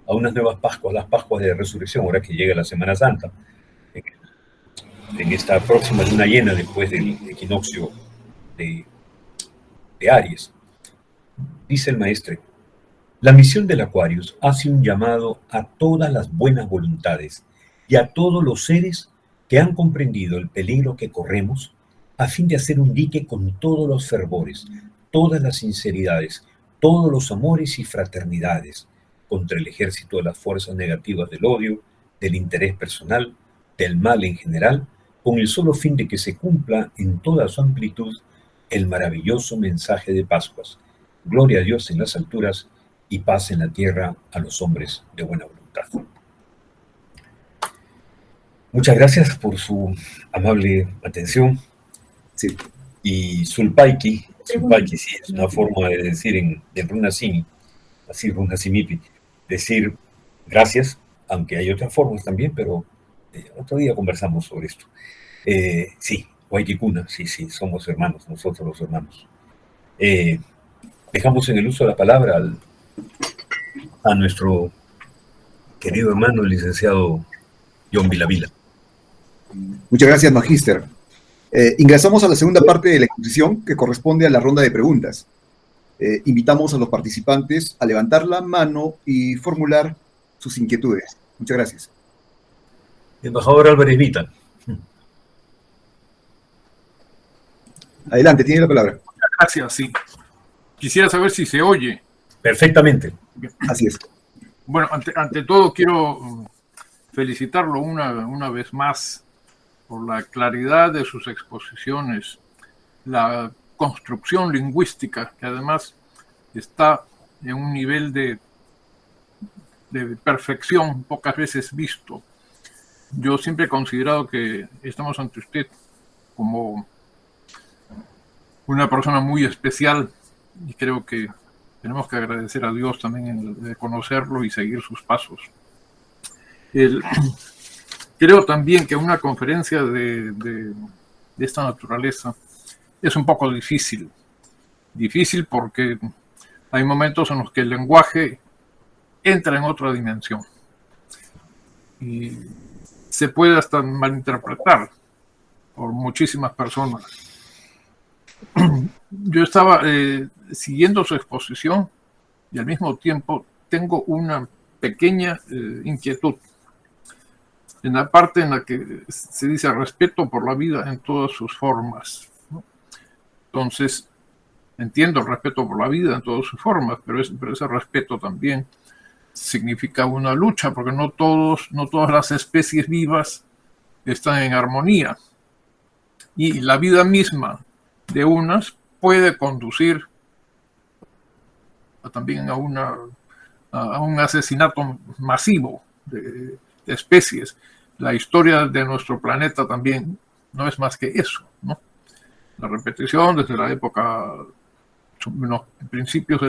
a unas nuevas Pascuas, las Pascuas de Resurrección, ahora que llega la Semana Santa, en esta próxima luna llena después del equinoccio de Aries. Dice el maestre, la misión del Aquarius hace un llamado a todas las buenas voluntades y a todos los seres que han comprendido el peligro que corremos a fin de hacer un dique con todos los fervores, todas las sinceridades, todos los amores y fraternidades contra el ejército de las fuerzas negativas del odio, del interés personal, del mal en general, con el solo fin de que se cumpla en toda su amplitud el maravilloso mensaje de Pascuas. Gloria a Dios en las alturas y paz en la tierra a los hombres de buena voluntad. Muchas gracias por su amable atención. Sí. Y Sulpaiki, sí, es una forma de decir en Runasimi, así Runasimipi, decir gracias, aunque hay otras formas también, pero otro día conversamos sobre esto. Sí, Waitikuna, sí, somos hermanos, nosotros los hermanos. Dejamos en el uso de la palabra a nuestro querido hermano, el licenciado John Vilavila. Muchas gracias, Magíster. Ingresamos a la segunda parte de la exposición que corresponde a la ronda de preguntas. Invitamos a los participantes a levantar la mano y formular sus inquietudes. Muchas gracias. Embajador Álvarez Vita. Adelante, tiene la palabra. Gracias, sí. Quisiera saber si se oye. Perfectamente. Así es. Bueno, ante todo quiero felicitarlo una vez más por la claridad de sus exposiciones la construcción lingüística, que además está en un nivel de perfección pocas veces visto. Yo siempre he considerado que estamos ante usted como una persona muy especial y creo que tenemos que agradecer a Dios también de conocerlo y seguir sus pasos. Creo también que una conferencia de esta naturaleza es un poco difícil porque hay momentos en los que el lenguaje entra en otra dimensión y se puede hasta malinterpretar por muchísimas personas. Yo estaba siguiendo su exposición y al mismo tiempo tengo una pequeña inquietud en la parte en la que se dice respeto por la vida en todas sus formas, ¿no? Entonces, entiendo el respeto por la vida en todas sus formas, pero ese respeto también significa una lucha, porque no todas las especies vivas están en armonía. Y la vida misma de unas puede conducir también a un asesinato masivo de especies. La historia de nuestro planeta también no es más que eso, ¿no? La repetición desde la época, los principios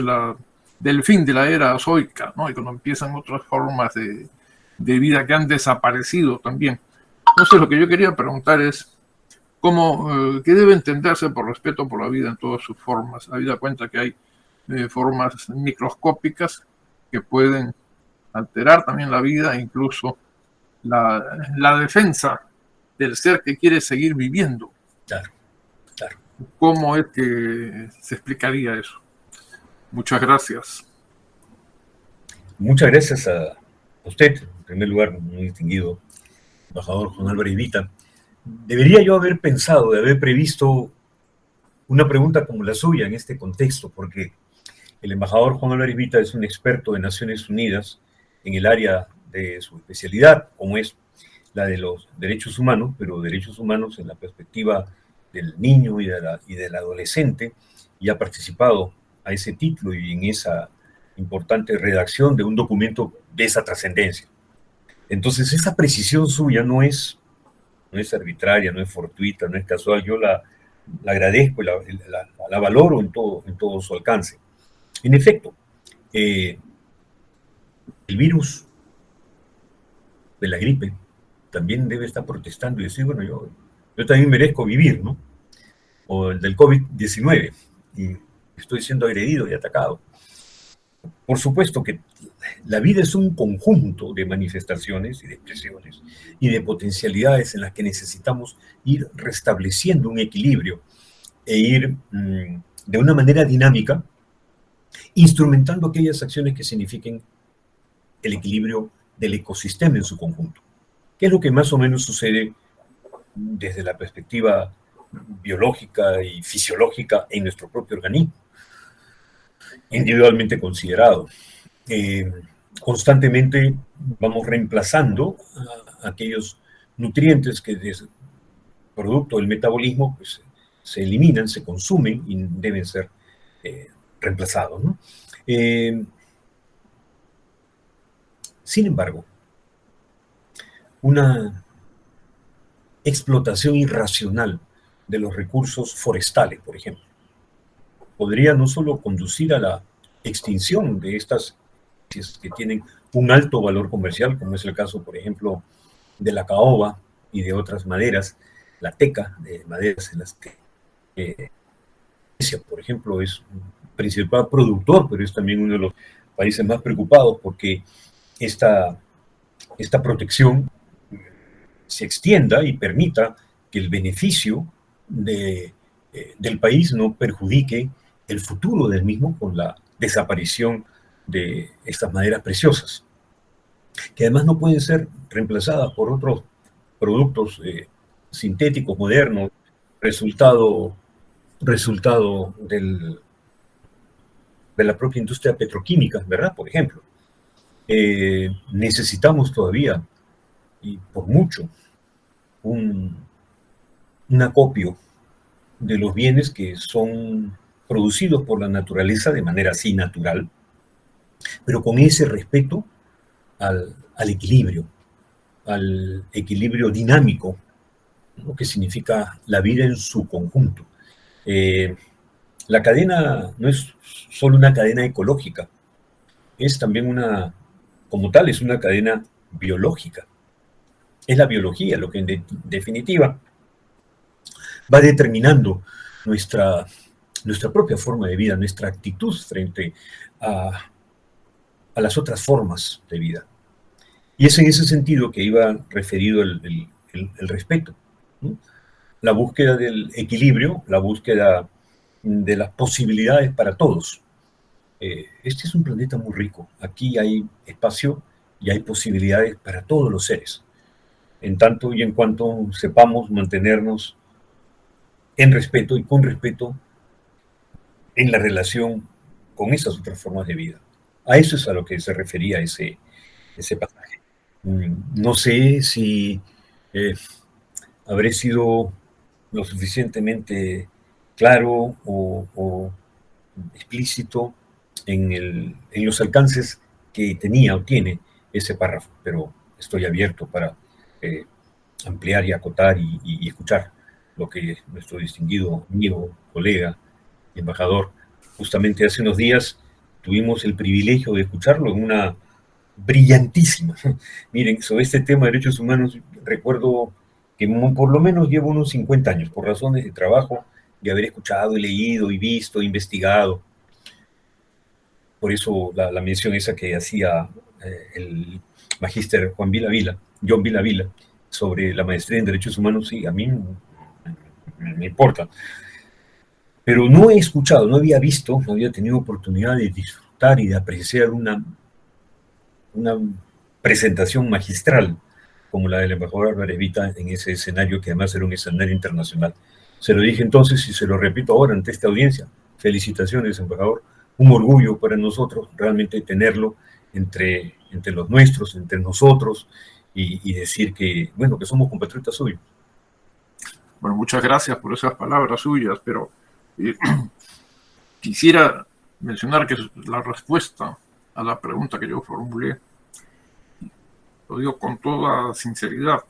del fin de la era zoica, ¿no? Y cuando empiezan otras formas de vida que han desaparecido también. Entonces lo que yo quería preguntar es ¿qué debe entenderse por respeto por la vida en todas sus formas? Habida cuenta que hay formas microscópicas que pueden alterar también la vida e incluso la defensa del ser que quiere seguir viviendo. Claro, claro. ¿Cómo es que se explicaría eso? Muchas gracias. Muchas gracias a usted, en primer lugar, muy distinguido embajador Juan Álvarez Vita. Debería yo haber pensado, de haber previsto una pregunta como la suya en este contexto, porque el embajador Juan Álvarez Vita es un experto de Naciones Unidas en el área de su especialidad, como es la de los derechos humanos, pero derechos humanos en la perspectiva del niño y del adolescente, y ha participado a ese título y en esa importante redacción de un documento de esa trascendencia. Entonces, esa precisión suya no es arbitraria, no es fortuita, no es casual. Yo la agradezco y la valoro en todo su alcance. En efecto, el virus de la gripe también debe estar protestando y decir, bueno, yo también merezco vivir, ¿no? O el del COVID-19, y estoy siendo agredido y atacado. Por supuesto que la vida es un conjunto de manifestaciones y de expresiones y de potencialidades en las que necesitamos ir restableciendo un equilibrio e ir de una manera dinámica instrumentando aquellas acciones que signifiquen el equilibrio del ecosistema en su conjunto, que es lo que más o menos sucede desde la perspectiva biológica y fisiológica en nuestro propio organismo, individualmente considerado. Constantemente vamos reemplazando a aquellos nutrientes que producto del metabolismo pues, se eliminan, se consumen y deben ser reemplazados, ¿no? Sin embargo, una explotación irracional de los recursos forestales, por ejemplo, podría no solo conducir a la extinción de estas que tienen un alto valor comercial, como es el caso, por ejemplo, de la caoba y de otras maderas, la teca de maderas en las que por ejemplo, es un principal productor, pero es también uno de los países más preocupados porque esta protección se extienda y permita que el beneficio del país no perjudique el futuro del mismo con la desaparición de estas maderas preciosas, que además no pueden ser reemplazadas por otros productos sintéticos, modernos, resultado de la propia industria petroquímica, ¿verdad? Por ejemplo. Necesitamos todavía, y por mucho, un acopio de los bienes que son producidos por la naturaleza de manera así natural, pero con ese respeto al equilibrio dinámico, lo que significa la vida en su conjunto. La cadena no es solo una cadena ecológica, es también como tal, es una cadena biológica. Es la biología lo que en definitiva va determinando nuestra propia forma de vida, nuestra actitud frente a las otras formas de vida. Y es en ese sentido que iba referido el respeto, ¿no? La búsqueda del equilibrio, la búsqueda de las posibilidades para todos. Este es un planeta muy rico. Aquí hay espacio y hay posibilidades para todos los seres, en tanto y en cuanto sepamos mantenernos en respeto y con respeto en la relación con esas otras formas de vida. A eso es a lo que se refería ese pasaje. No sé si habré sido lo suficientemente claro o explícito en los alcances que tenía o tiene ese párrafo, pero estoy abierto para ampliar y acotar y escuchar lo que nuestro distinguido amigo, colega, embajador, justamente hace unos días tuvimos el privilegio de escucharlo en una brillantísima. Miren, sobre este tema de derechos humanos, recuerdo que por lo menos llevo unos 50 años, por razones de trabajo, de haber escuchado y leído y visto, investigado. Por eso la mención esa que hacía el magíster John Vila, sobre la maestría en derechos humanos, sí, a mí me importa. Pero no he escuchado, no había visto, no había tenido oportunidad de disfrutar y de apreciar una presentación magistral como la del embajador Álvarez Vita en ese escenario, que además era un escenario internacional. Se lo dije entonces y se lo repito ahora ante esta audiencia. Felicitaciones, embajador. Un orgullo para nosotros realmente tenerlo entre los nuestros, entre nosotros, y decir que, bueno, que somos compatriotas suyos. Bueno, muchas gracias por esas palabras suyas, pero quisiera mencionar que la respuesta a la pregunta que yo formulé, lo digo con toda sinceridad,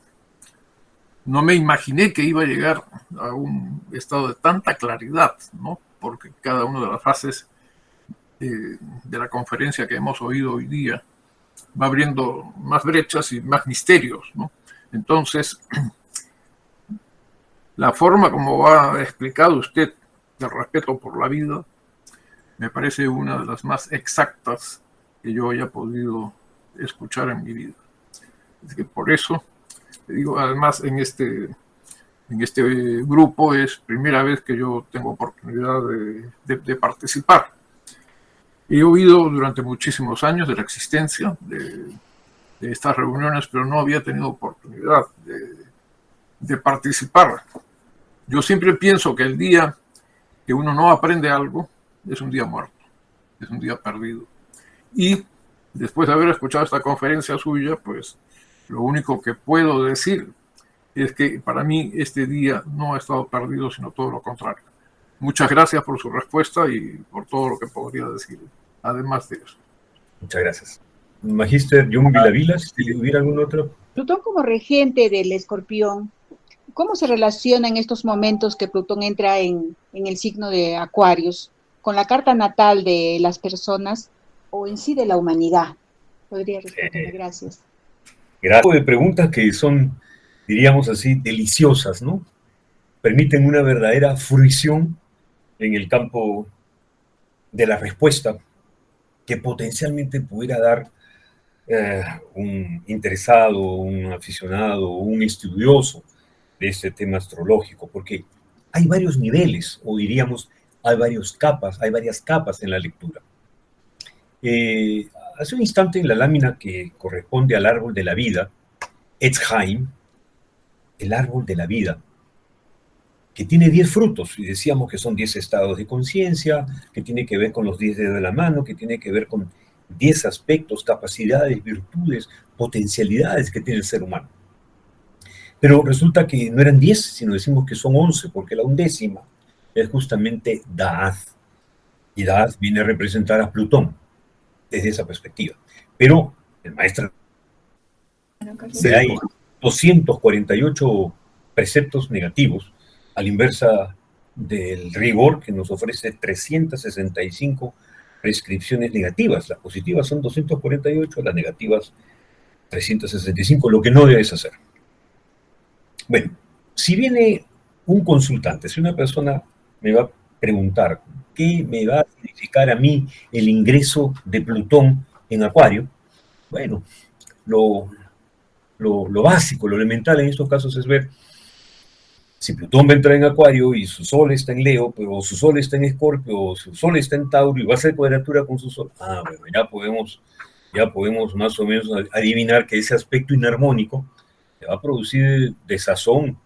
no me imaginé que iba a llegar a un estado de tanta claridad, ¿no? Porque cada una de las fases de la conferencia que hemos oído hoy día va abriendo más brechas y más misterios, ¿no? Entonces, la forma como ha explicado usted el respeto por la vida me parece una de las más exactas que yo haya podido escuchar en mi vida. Es que por eso, digo, además en este grupo es primera vez que yo tengo oportunidad de participar. He oído durante muchísimos años de la existencia de estas reuniones, pero no había tenido oportunidad de participar. Yo siempre pienso que el día que uno no aprende algo es un día muerto, es un día perdido. Y después de haber escuchado esta conferencia suya, pues lo único que puedo decir es que para mí este día no ha estado perdido, sino todo lo contrario. Muchas gracias por su respuesta y por todo lo que podría decir, además de eso. Muchas gracias. Magíster John Vila, si hubiera algún otro. Plutón como regente del Escorpión, ¿cómo se relaciona en estos momentos que Plutón entra en el signo de Acuarios con la carta natal de las personas o en sí de la humanidad? Podría responderme, gracias. Gracias. De preguntas que son, diríamos así, deliciosas, ¿no? Permiten una verdadera fruición en el campo de la respuesta que potencialmente pudiera dar un interesado, un aficionado, un estudioso de este tema astrológico, porque hay varios niveles, o diríamos, hay varias capas en la lectura. Hace un instante en la lámina que corresponde al árbol de la vida, Etzheim, el árbol de la vida, que tiene 10 frutos, y decíamos que son 10 estados de conciencia, que tiene que ver con los 10 dedos de la mano, que tiene que ver con 10 aspectos, capacidades, virtudes, potencialidades que tiene el ser humano. Pero resulta que no eran 10, sino decimos que son 11, porque la 11ª es justamente Daath. Y Daath viene a representar a Plutón desde esa perspectiva. Pero el maestro, Sí, hay 248 preceptos negativos, a la inversa del rigor que nos ofrece 365 prescripciones negativas. Las positivas son 248, las negativas 365, lo que no debes hacer. Bueno, si viene un consultante, si una persona me va a preguntar qué me va a significar a mí el ingreso de Plutón en Acuario, bueno, lo básico, lo elemental en estos casos es ver si Plutón va a entrar en Acuario y su Sol está en Leo, pero su Sol está en Escorpio, o su Sol está en Tauro y va a hacer cuadratura con su Sol. Ah, bueno, ya podemos más o menos adivinar que ese aspecto inarmónico le va a producir desazón,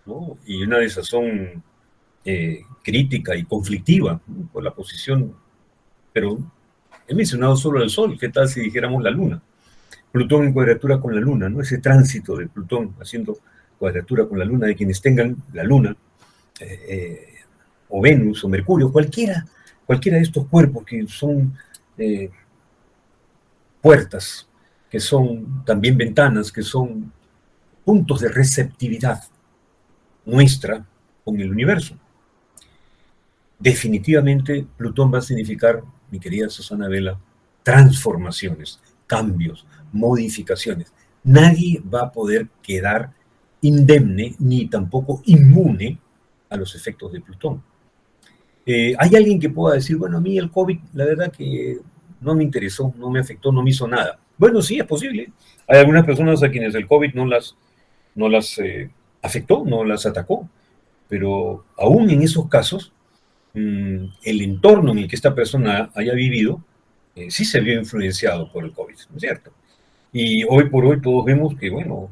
¿no? Y una desazón crítica y conflictiva, ¿no? Por la posición. Pero he mencionado solo el Sol, ¿qué tal si dijéramos la Luna? Plutón en cuadratura con la Luna, ¿no? Ese tránsito de Plutón haciendo cuadratura con la Luna, de quienes tengan la Luna, o Venus, o Mercurio, cualquiera de estos cuerpos que son puertas, que son también ventanas, que son puntos de receptividad nuestra con el universo. Definitivamente Plutón va a significar, mi querida Susana Vela, transformaciones, cambios, modificaciones. Nadie va a poder quedar indemne ni tampoco inmune a los efectos de Plutón. Hay alguien que pueda decir, bueno, a mí el COVID, la verdad que no me interesó, no me afectó, no me hizo nada. Bueno, sí, es posible. Hay algunas personas a quienes el COVID no las afectó, no las atacó, pero aún en esos casos, el entorno en el que esta persona haya vivido sí se vio influenciado por el COVID, ¿no es cierto? Y hoy por hoy todos vemos que, bueno,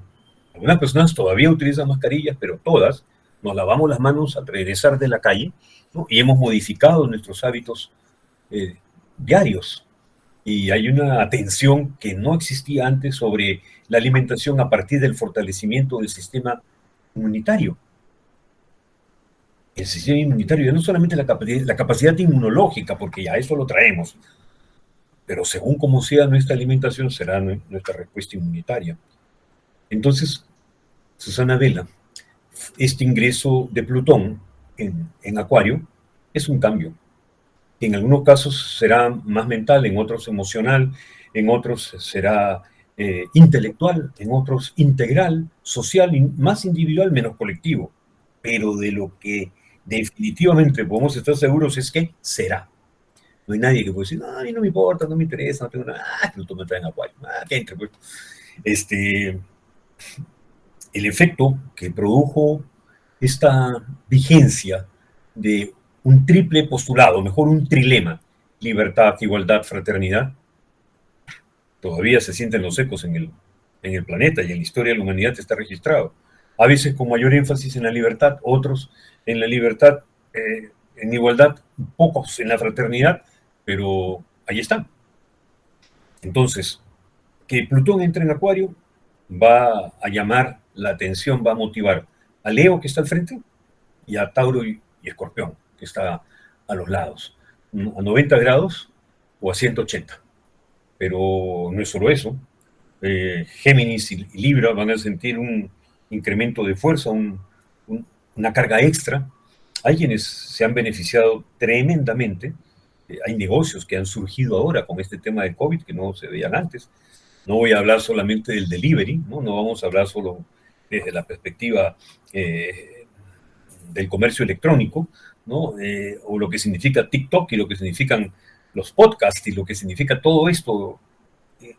algunas personas todavía utilizan mascarillas, pero todas nos lavamos las manos al regresar de la calle, ¿no? Y hemos modificado nuestros hábitos diarios. Y hay una atención que no existía antes sobre la alimentación a partir del fortalecimiento del sistema inmunitario. El sistema inmunitario, ya no solamente la capacidad inmunológica, porque ya eso lo traemos, pero según cómo sea nuestra alimentación, será nuestra respuesta inmunitaria. Entonces, Susana Vela, este ingreso de Plutón en Acuario es un cambio. En algunos casos será más mental, en otros emocional, en otros será intelectual, en otros integral, social, más individual, menos colectivo. Pero de lo que definitivamente podemos estar seguros es que será. No hay nadie que pueda decir, no, a mí no me importa, no me interesa, no tengo nada, Plutón me trae en Acuario, que entre, pues. El efecto que produjo esta vigencia de un triple postulado, mejor un trilema, libertad, igualdad, fraternidad, todavía se sienten los ecos en el planeta y en la historia de la humanidad está registrado. A veces con mayor énfasis en la libertad, otros en la libertad, en igualdad, pocos en la fraternidad, pero ahí están. Entonces, que Plutón entre en Acuario va a llamar la atención, va a motivar a Leo, que está al frente, y a Tauro y Escorpión, que está a los lados, a 90 grados o a 180. Pero no es solo eso. Géminis y Libra van a sentir un incremento de fuerza, una carga extra. Hay quienes se han beneficiado tremendamente. Hay negocios que han surgido ahora con este tema de COVID que no se veían antes. No voy a hablar solamente del delivery, no vamos a hablar solo desde la perspectiva del comercio electrónico, ¿no? O lo que significa TikTok y lo que significan los podcasts y lo que significa todo esto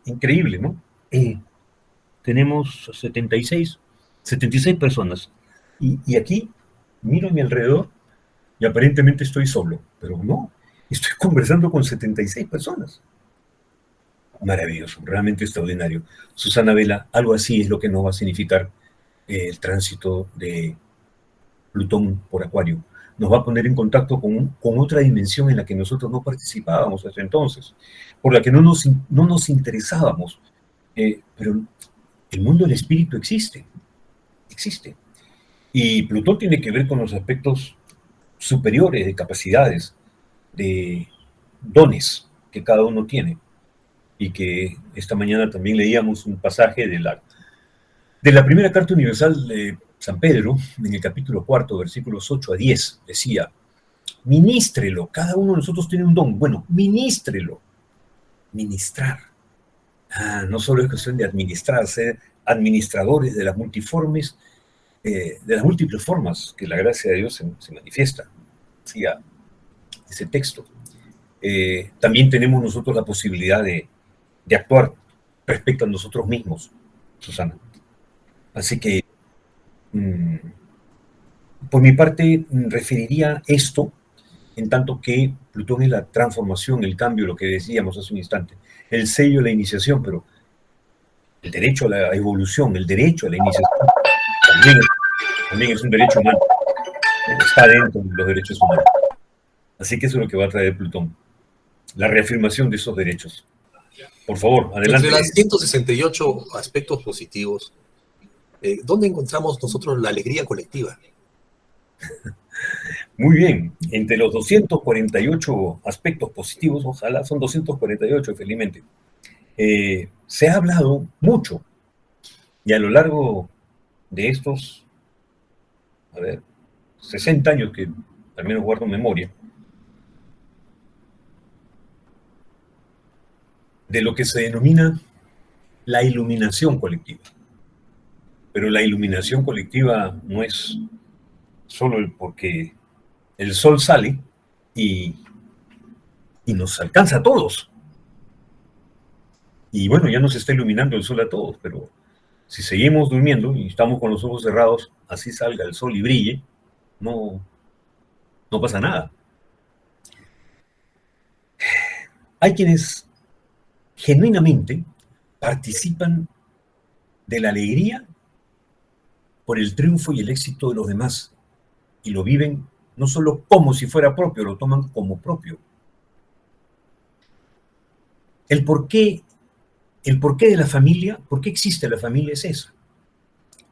increíble, ¿no? Tenemos 76 personas y aquí miro a mi alrededor y aparentemente estoy solo, pero no, estoy conversando con 76 personas. Maravilloso, realmente extraordinario. Susana Vela, algo así es lo que nos va a significar el tránsito de Plutón por Acuario. Nos va a poner en contacto con otra dimensión en la que nosotros no participábamos hasta entonces, por la que no nos interesábamos. Pero el mundo del espíritu existe. Y Plutón tiene que ver con los aspectos superiores, de capacidades, de dones que cada uno tiene. Y que esta mañana también leíamos un pasaje de la primera carta universal de San Pedro, en el capítulo 4, versículos 8 a 10, decía: ministrelo, cada uno de nosotros tiene un don, bueno, ministrelo, ministrar. No solo es cuestión de administrar, ser administradores de las multiformes, de las múltiples formas que la gracia de Dios se manifiesta, decía ese texto. También tenemos nosotros la posibilidad de actuar respecto a nosotros mismos, Susana. Así que, por mi parte, referiría esto en tanto que Plutón es la transformación, el cambio, lo que decíamos hace un instante, el sello de la iniciación, pero el derecho a la evolución, el derecho a la iniciación, también es un derecho humano, está dentro de los derechos humanos. Así que eso es lo que va a traer Plutón, la reafirmación de esos derechos. Por favor, adelante. Entre los 168 aspectos positivos, ¿dónde encontramos nosotros la alegría colectiva? Muy bien, entre los 248 aspectos positivos, ojalá son 248, felizmente, se ha hablado mucho, y a lo largo de estos, 60 años que al menos guardo memoria, de lo que se denomina la iluminación colectiva. Pero la iluminación colectiva no es solo porque el sol sale y nos alcanza a todos. Y bueno, ya nos está iluminando el sol a todos, pero si seguimos durmiendo y estamos con los ojos cerrados, así salga el sol y brille, no pasa nada. Hay quienes genuinamente participan de la alegría por el triunfo y el éxito de los demás, y lo viven no solo como si fuera propio, lo toman como propio. El porqué de la familia, por qué existe la familia, es eso: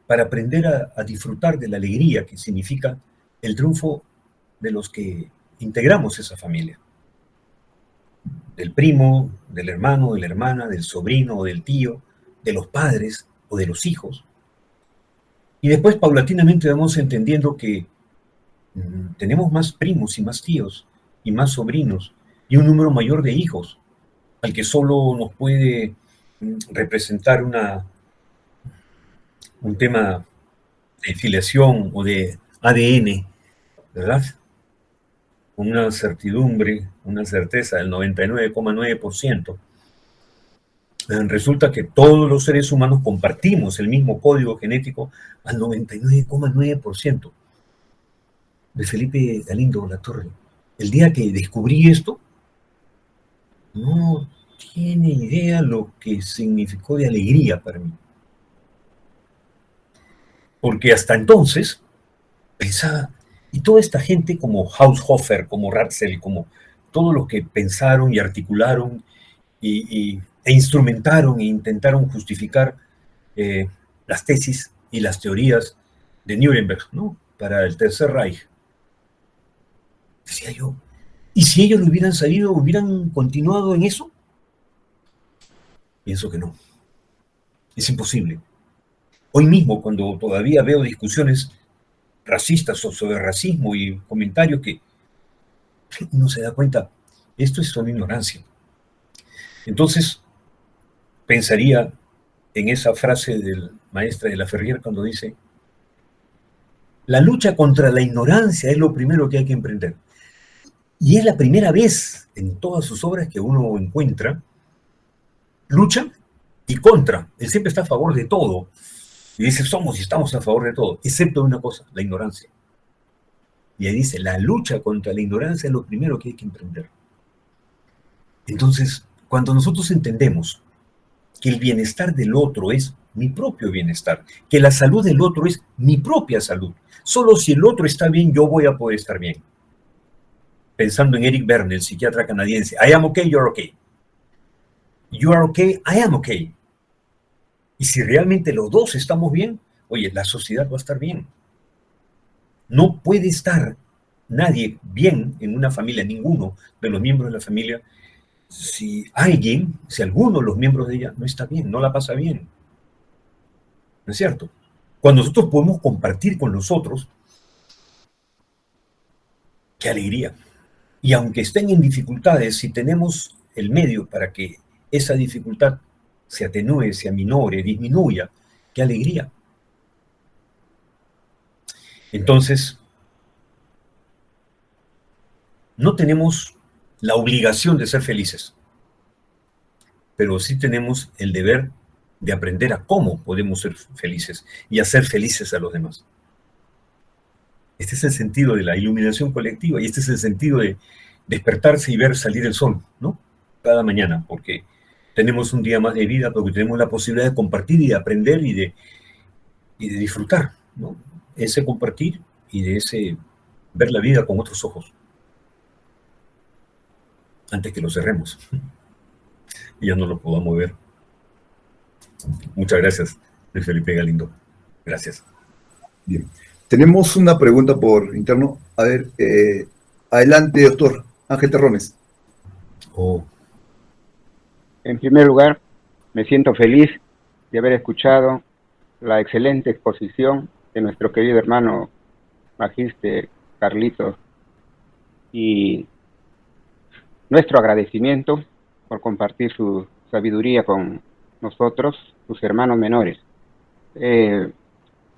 para aprender a disfrutar de la alegría que significa el triunfo de los que integramos esa familia. Del primo, del hermano, de la hermana, del sobrino o del tío, de los padres o de los hijos. Y después paulatinamente vamos entendiendo que tenemos más primos y más tíos y más sobrinos y un número mayor de hijos, al que solo nos puede representar un tema de filiación o de ADN, ¿verdad? Una certidumbre, una certeza del 99,9%. Resulta que todos los seres humanos compartimos el mismo código genético al 99,9%. De Felipe Galindo Latorre. El día que descubrí esto, no tiene idea lo que significó de alegría para mí. Porque hasta entonces pensaba, y toda esta gente como Haushofer, como Ratzel, como todos los que pensaron y articularon e instrumentaron e intentaron justificar las tesis y las teorías de Nuremberg, ¿no?, para el Tercer Reich. Decía yo, ¿y si ellos lo hubieran sabido, hubieran continuado en eso? Pienso que no. Es imposible. Hoy mismo, cuando todavía veo discusiones racistas sobre racismo y comentarios que uno se da cuenta, esto es solo ignorancia. Entonces, pensaría en esa frase del maestra de la Ferrier cuando dice: la lucha contra la ignorancia es lo primero que hay que emprender. Y es la primera vez en todas sus obras que uno encuentra lucha y contra. Él siempre está a favor de todo. Y dice, somos y estamos a favor de todo, excepto de una cosa, la ignorancia. Y ahí dice, la lucha contra la ignorancia es lo primero que hay que emprender. Entonces, cuando nosotros entendemos que el bienestar del otro es mi propio bienestar, que la salud del otro es mi propia salud, solo si el otro está bien, yo voy a poder estar bien. Pensando en Eric Berne, el psiquiatra canadiense, I am okay, you're okay. You are okay, I am okay. Y si realmente los dos estamos bien, oye, la sociedad va a estar bien. No puede estar nadie bien en una familia, ninguno de los miembros de la familia, si alguno de los miembros de ella no está bien, no la pasa bien. ¿No es cierto? Cuando nosotros podemos compartir con los otros, qué alegría. Y aunque estén en dificultades, si tenemos el medio para que esa dificultad se atenúe, se aminore, disminuya, qué alegría. Entonces, no tenemos la obligación de ser felices, pero sí tenemos el deber de aprender a cómo podemos ser felices y hacer felices a los demás. Este es el sentido de la iluminación colectiva y este es el sentido de despertarse y ver salir el sol, ¿no? Cada mañana, porque tenemos un día más de vida, porque tenemos la posibilidad de compartir y de aprender y de disfrutar, ¿no? Ese compartir y de ese ver la vida con otros ojos, antes que lo cerremos y ya no lo podamos ver. Muchas gracias, Luis Felipe Galindo. Gracias. Bien. Tenemos una pregunta por interno. A ver, adelante, doctor Ángel Terrones. En primer lugar, me siento feliz de haber escuchado la excelente exposición de nuestro querido hermano Magíster Carlitos y nuestro agradecimiento por compartir su sabiduría con nosotros, sus hermanos menores.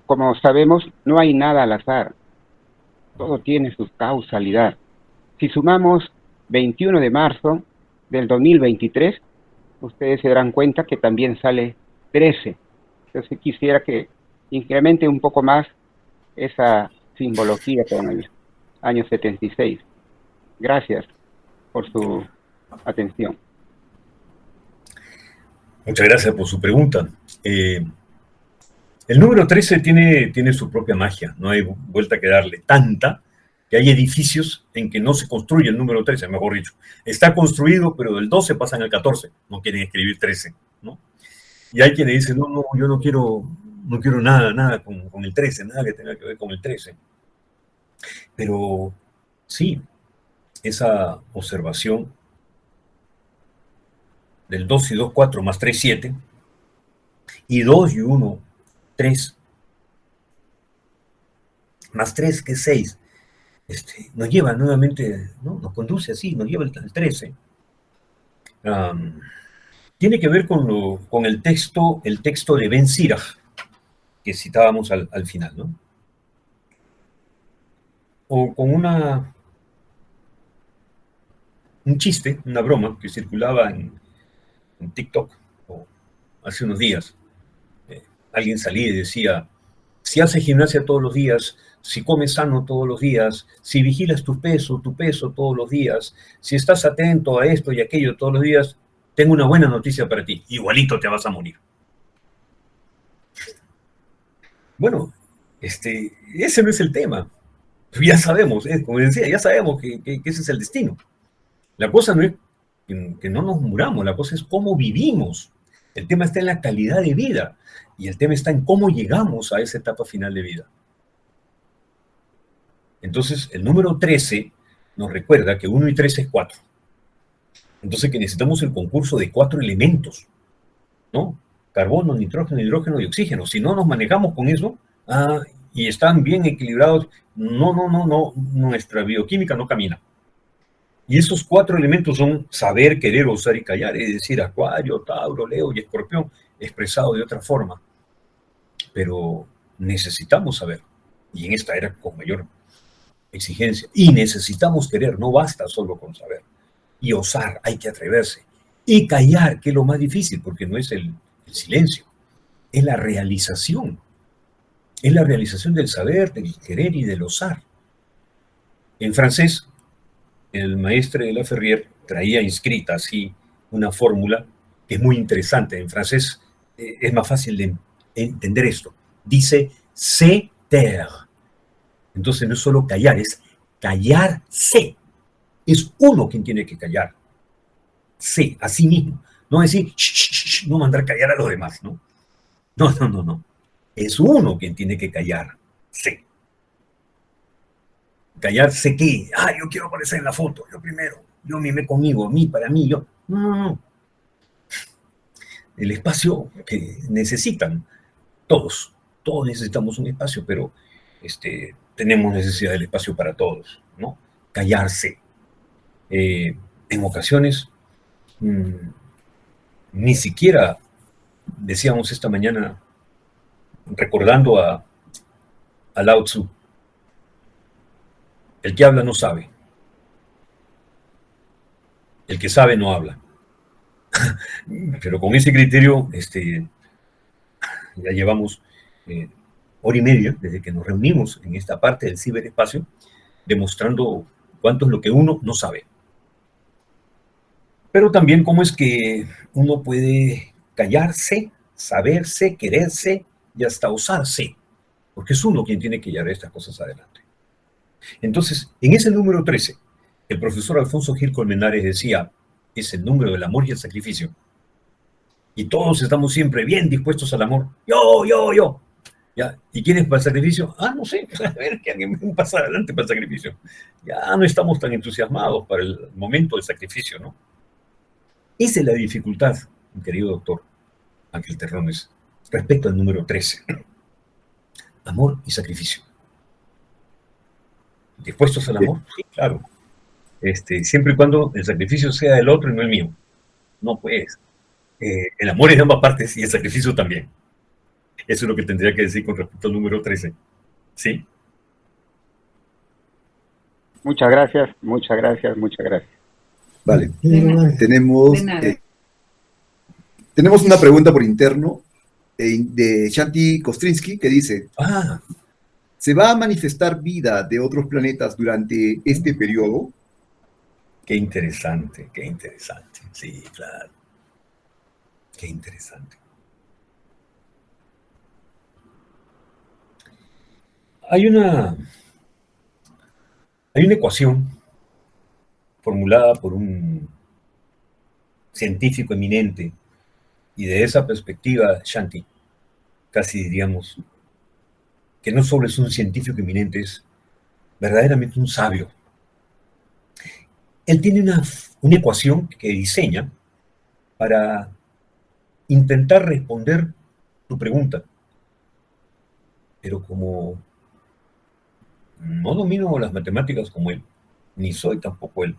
Como sabemos, no hay nada al azar, todo tiene su causalidad. Si sumamos 21 de marzo del 2023, ustedes se darán cuenta que también sale 13. Entonces quisiera que incremente un poco más esa simbología con el año 76. Gracias por su atención. Muchas gracias por su pregunta. El número 13 tiene su propia magia, no hay vuelta que darle, tanta que hay edificios en que no se construye el número 13, mejor dicho. Está construido, pero del 12 pasan al 14, no quieren escribir 13, ¿no? Y hay quienes dicen, no, yo no quiero nada con el 13, nada que tenga que ver con el 13. Pero sí, esa observación del 2 y 2, 4 más 3, 7, y 2 y 1, 3, más 3 que es 6, nos lleva nuevamente, ¿no? Nos conduce así, nos lleva al 13. Tiene que ver con el texto de Ben Sirach, que citábamos al final, ¿no? O con un chiste, una broma que circulaba en TikTok hace unos días. Alguien salía y decía, si haces gimnasia todos los días, si comes sano todos los días, si vigilas tu peso todos los días, si estás atento a esto y aquello todos los días, tengo una buena noticia para ti, igualito te vas a morir. Bueno, ese no es el tema. Ya sabemos, como decía, ya sabemos que ese es el destino. La cosa no es que no nos muramos, la cosa es cómo vivimos. El tema está en la calidad de vida y el tema está en cómo llegamos a esa etapa final de vida. Entonces, el número 13 nos recuerda que 1 y 3 es 4. Entonces, que necesitamos el concurso de 4 elementos, ¿no? Carbono, nitrógeno, hidrógeno y oxígeno. Si no nos manejamos con eso, y están bien equilibrados, no, nuestra bioquímica no camina. Y esos 4 elementos son saber, querer, usar y callar, es decir, Acuario, Tauro, Leo y Escorpión, expresado de otra forma. Pero necesitamos saber, y en esta era con mayor exigencia, y necesitamos querer, no basta solo con saber. Y osar, hay que atreverse. Y callar, que es lo más difícil, porque no es el silencio, es la realización. Es la realización del saber, del querer y del osar. En francés, el maestre de la Ferrier traía inscrita así una fórmula que es muy interesante. En francés es más fácil de entender esto. Dice se taire. Entonces no es solo callar, es callarse. Es uno quien tiene que callar. Se, a sí mismo. No decir, no mandar callar a los demás, ¿no? No. Es uno quien tiene que callarse. callarse qué, yo quiero aparecer en la foto, yo primero, yo mimé conmigo, para mí, yo. No, no, no. El espacio que necesitan todos necesitamos un espacio, pero tenemos necesidad del espacio para todos, ¿no? Callarse. En ocasiones, ni siquiera, decíamos esta mañana, recordando a Lao Tzu, el que habla no sabe, el que sabe no habla. Pero con ese criterio, ya llevamos hora y media desde que nos reunimos en esta parte del ciberespacio, demostrando cuánto es lo que uno no sabe. Pero también cómo es que uno puede callarse, saberse, quererse y hasta osarse, porque es uno quien tiene que llevar estas cosas adelante. Entonces, en ese número 13, el profesor Alfonso Gil Colmenares decía, es el número del amor y el sacrificio. Y todos estamos siempre bien dispuestos al amor. Yo. ¿Ya? ¿Y quién es para el sacrificio? No sé, a ver, que alguien pasa adelante para el sacrificio. Ya no estamos tan entusiasmados para el momento del sacrificio, ¿no? Esa es la dificultad, mi querido doctor Ángel Terrones, respecto al número 13. Amor y sacrificio. ¿Dispuestos al amor? Sí, claro. Siempre y cuando el sacrificio sea del otro y no el mío. No, pues. El amor es de ambas partes y el sacrificio también. Eso es lo que tendría que decir con respecto al número 13. ¿Sí? Muchas gracias, muchas gracias, muchas gracias. Vale. De Tenemos una pregunta por interno de Shanti Kostrinsky que dice: ¿se va a manifestar vida de otros planetas durante este periodo? Qué interesante, qué interesante. Sí, claro. Qué interesante. Hay una ecuación formulada por un científico eminente, y de esa perspectiva, Shanti, casi diríamos que no solo es un científico eminente, es verdaderamente un sabio. Él tiene una ecuación que diseña para intentar responder tu pregunta, pero como no domino las matemáticas como él, ni soy tampoco él,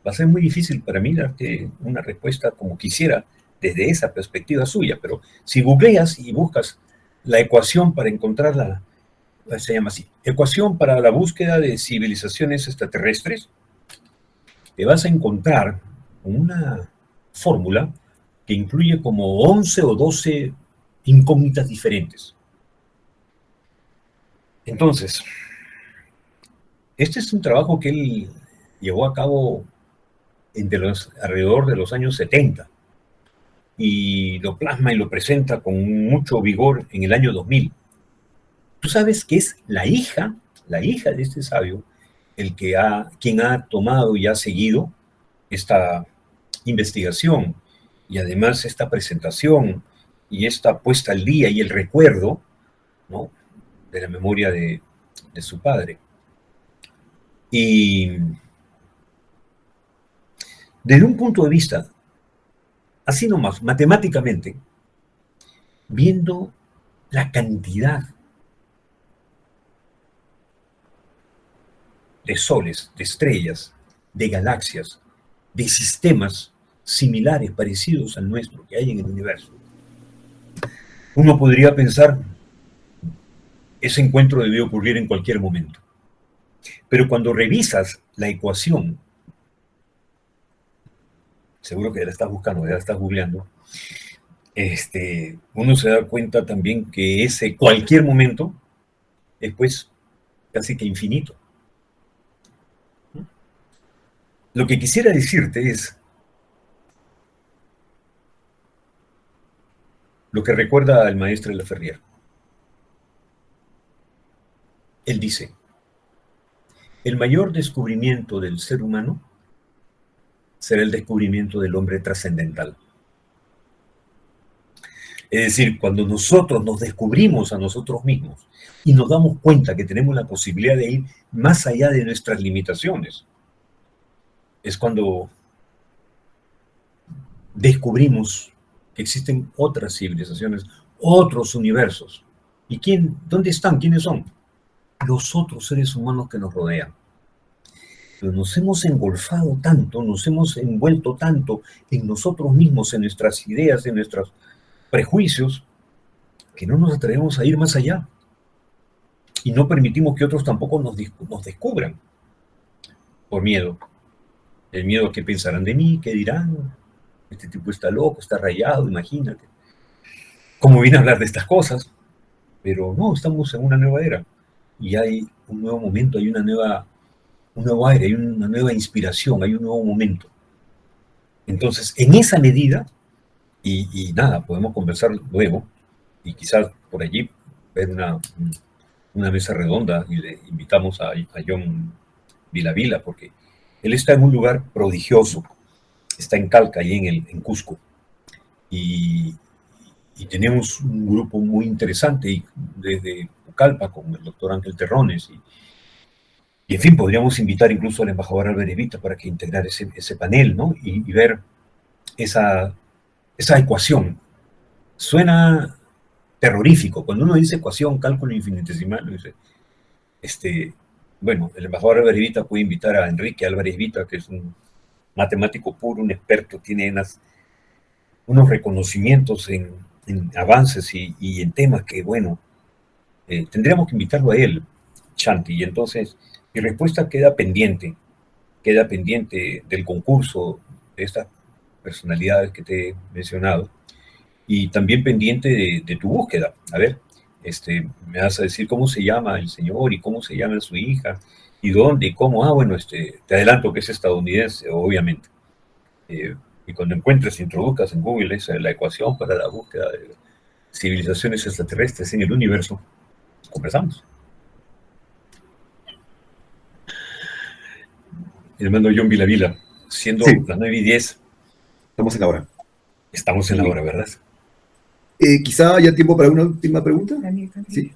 va a ser muy difícil para mí darte una respuesta como quisiera desde esa perspectiva suya, pero si googleas y buscas la ecuación para encontrarla, se llama así, ecuación para la búsqueda de civilizaciones extraterrestres, te vas a encontrar una fórmula que incluye como 11 o 12 incógnitas diferentes. Entonces, este es un trabajo que él llevó a cabo alrededor de los años 70 y lo plasma y lo presenta con mucho vigor en el año 2000. Tú sabes que es la hija de este sabio, quien ha tomado y ha seguido esta investigación y además esta presentación y esta puesta al día y el recuerdo, ¿no?, de la memoria de su padre. Y desde un punto de vista, así nomás, matemáticamente, viendo la cantidad de soles, de estrellas, de galaxias, de sistemas similares, parecidos al nuestro que hay en el universo, uno podría pensar, ese encuentro debió ocurrir en cualquier momento. Pero cuando revisas la ecuación, seguro que ya la estás buscando, ya la estás googleando, uno se da cuenta también que ese cualquier momento es pues casi que infinito. Lo que quisiera decirte es lo que recuerda al maestro de Laferrière. Él dice, el mayor descubrimiento del ser humano será el descubrimiento del hombre trascendental. Es decir, cuando nosotros nos descubrimos a nosotros mismos y nos damos cuenta que tenemos la posibilidad de ir más allá de nuestras limitaciones, es cuando descubrimos que existen otras civilizaciones, otros universos. ¿Y dónde están? ¿Quiénes son? Los otros seres humanos que nos rodean. Pero nos hemos engolfado tanto, nos hemos envuelto tanto en nosotros mismos, en nuestras ideas, en nuestros prejuicios, que no nos atrevemos a ir más allá. Y no permitimos que otros tampoco nos descubran. Por miedo. El miedo a qué pensarán de mí, qué dirán. Este tipo está loco, está rayado, imagínate. ¿Cómo viene a hablar de estas cosas? Pero no, estamos en una nueva era. Y hay un nuevo momento, hay un nuevo aire, hay una nueva inspiración, hay un nuevo momento. Entonces, en esa medida, y nada, podemos conversar luego, y quizás por allí ver una mesa redonda, y le invitamos a John Vilavila, porque él está en un lugar prodigioso, está en Calca, ahí en Cusco, y tenemos un grupo muy interesante, y desde Pucallpa, con el doctor Ángel Terrones, y en fin, podríamos invitar incluso al embajador Álvarez Vita para que integrar ese panel, ¿no? Y ver esa ecuación. Suena terrorífico. Cuando uno dice ecuación, cálculo infinitesimal, dice, bueno, el embajador Álvarez Vita puede invitar a Enrique Álvarez Vita, que es un matemático puro, un experto, tiene unos reconocimientos en avances y en temas que, bueno, tendríamos que invitarlo a él, Chanti, y entonces mi respuesta queda pendiente del concurso de estas personalidades que te he mencionado, y también pendiente de tu búsqueda. A ver, me vas a decir cómo se llama el señor y cómo se llama su hija y dónde y cómo. Bueno, te adelanto que es estadounidense, obviamente. Y cuando encuentres, introduzcas en Google la ecuación para la búsqueda de civilizaciones extraterrestres en el universo, conversamos. Hermano John Vilavila, siendo Sí. las 9:10. Estamos en la hora. Estamos en la hora, ¿verdad? Quizá haya tiempo para una última pregunta. Sí.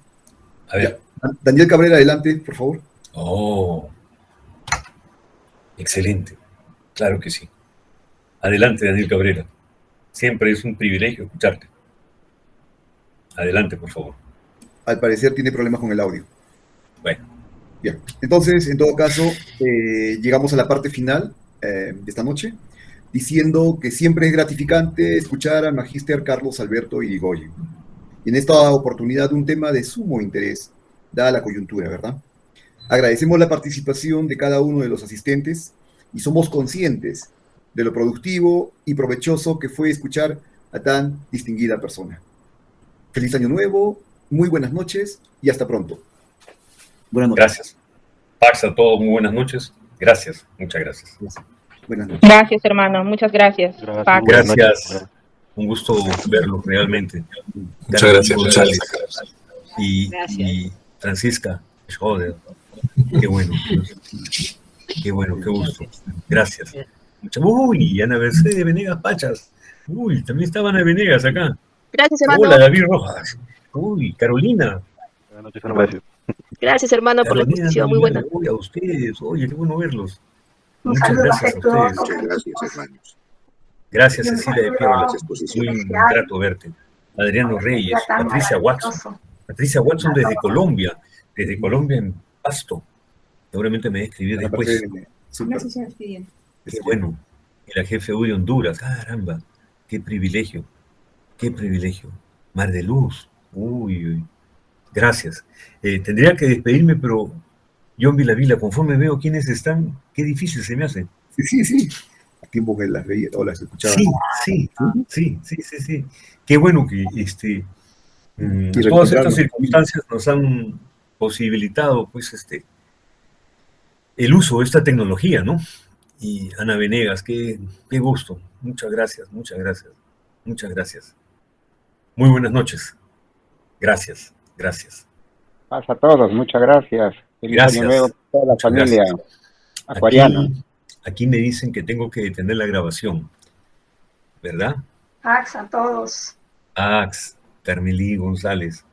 A ver. Ya. Daniel Cabrera, adelante, por favor. Oh, excelente. Claro que sí. Adelante, Daniel Cabrera. Siempre es un privilegio escucharte. Adelante, por favor. Al parecer tiene problemas con el audio. Bueno. Bien. Entonces, en todo caso, llegamos a la parte final de esta noche, diciendo que siempre es gratificante escuchar al magíster Carlos Alberto Irigoyen. Y en esta oportunidad un tema de sumo interés, dada la coyuntura, ¿verdad? Agradecemos la participación de cada uno de los asistentes y somos conscientes de lo productivo y provechoso que fue escuchar a tan distinguida persona. Feliz Año Nuevo, muy buenas noches y hasta pronto. Buenas noches. Gracias. Pax a todos, muy buenas noches. Gracias, muchas gracias. Buenas noches. Gracias, hermano. Muchas gracias. Paco. Gracias. Un gusto verlo realmente. Muchas gracias. González. Y Francisca, joder, qué bueno. Qué bueno, qué gusto. Gracias. Uy, Ana Mercedes Venegas Pachas. Uy, también estaba Ana Venegas acá. Gracias, hermano. Hola, David Rojas. Uy, Carolina. Buenas noches, hermano. Gracias, hermano, por la Carolina, exposición. Muy buena. Uy, a ustedes. Oye, qué bueno verlos. Un Muchas saludo gracias a afectuoso. ustedes. Muchas gracias, hermanos. Gracias, Cecilia de Piola. Gracias, exposición. Muy grato verte. Adriano Reyes, Patricia Watson. Patricia Watson desde Colombia en Pasto. Seguramente me voy a escribir después. Qué bueno. Y la jefe de Honduras, caramba. Qué privilegio. Qué privilegio. Mar de Luz. Uy, uy. Gracias. Tendría que despedirme, pero John Vilavila, conforme veo quiénes están, qué difícil se me hace. Sí. A tiempo que las veía o las escuchaba. Sí. Qué bueno que todas estas circunstancias nos han posibilitado, pues, el uso de esta tecnología, ¿no? Y Ana Venegas, qué gusto. Muchas gracias. Muy buenas noches. Gracias. Paz a todos, muchas gracias. Feliz Año Nuevo a toda la familia acuariana. Aquí me dicen que tengo que detener la grabación, ¿verdad? Pax a todos. Max, Termilí González.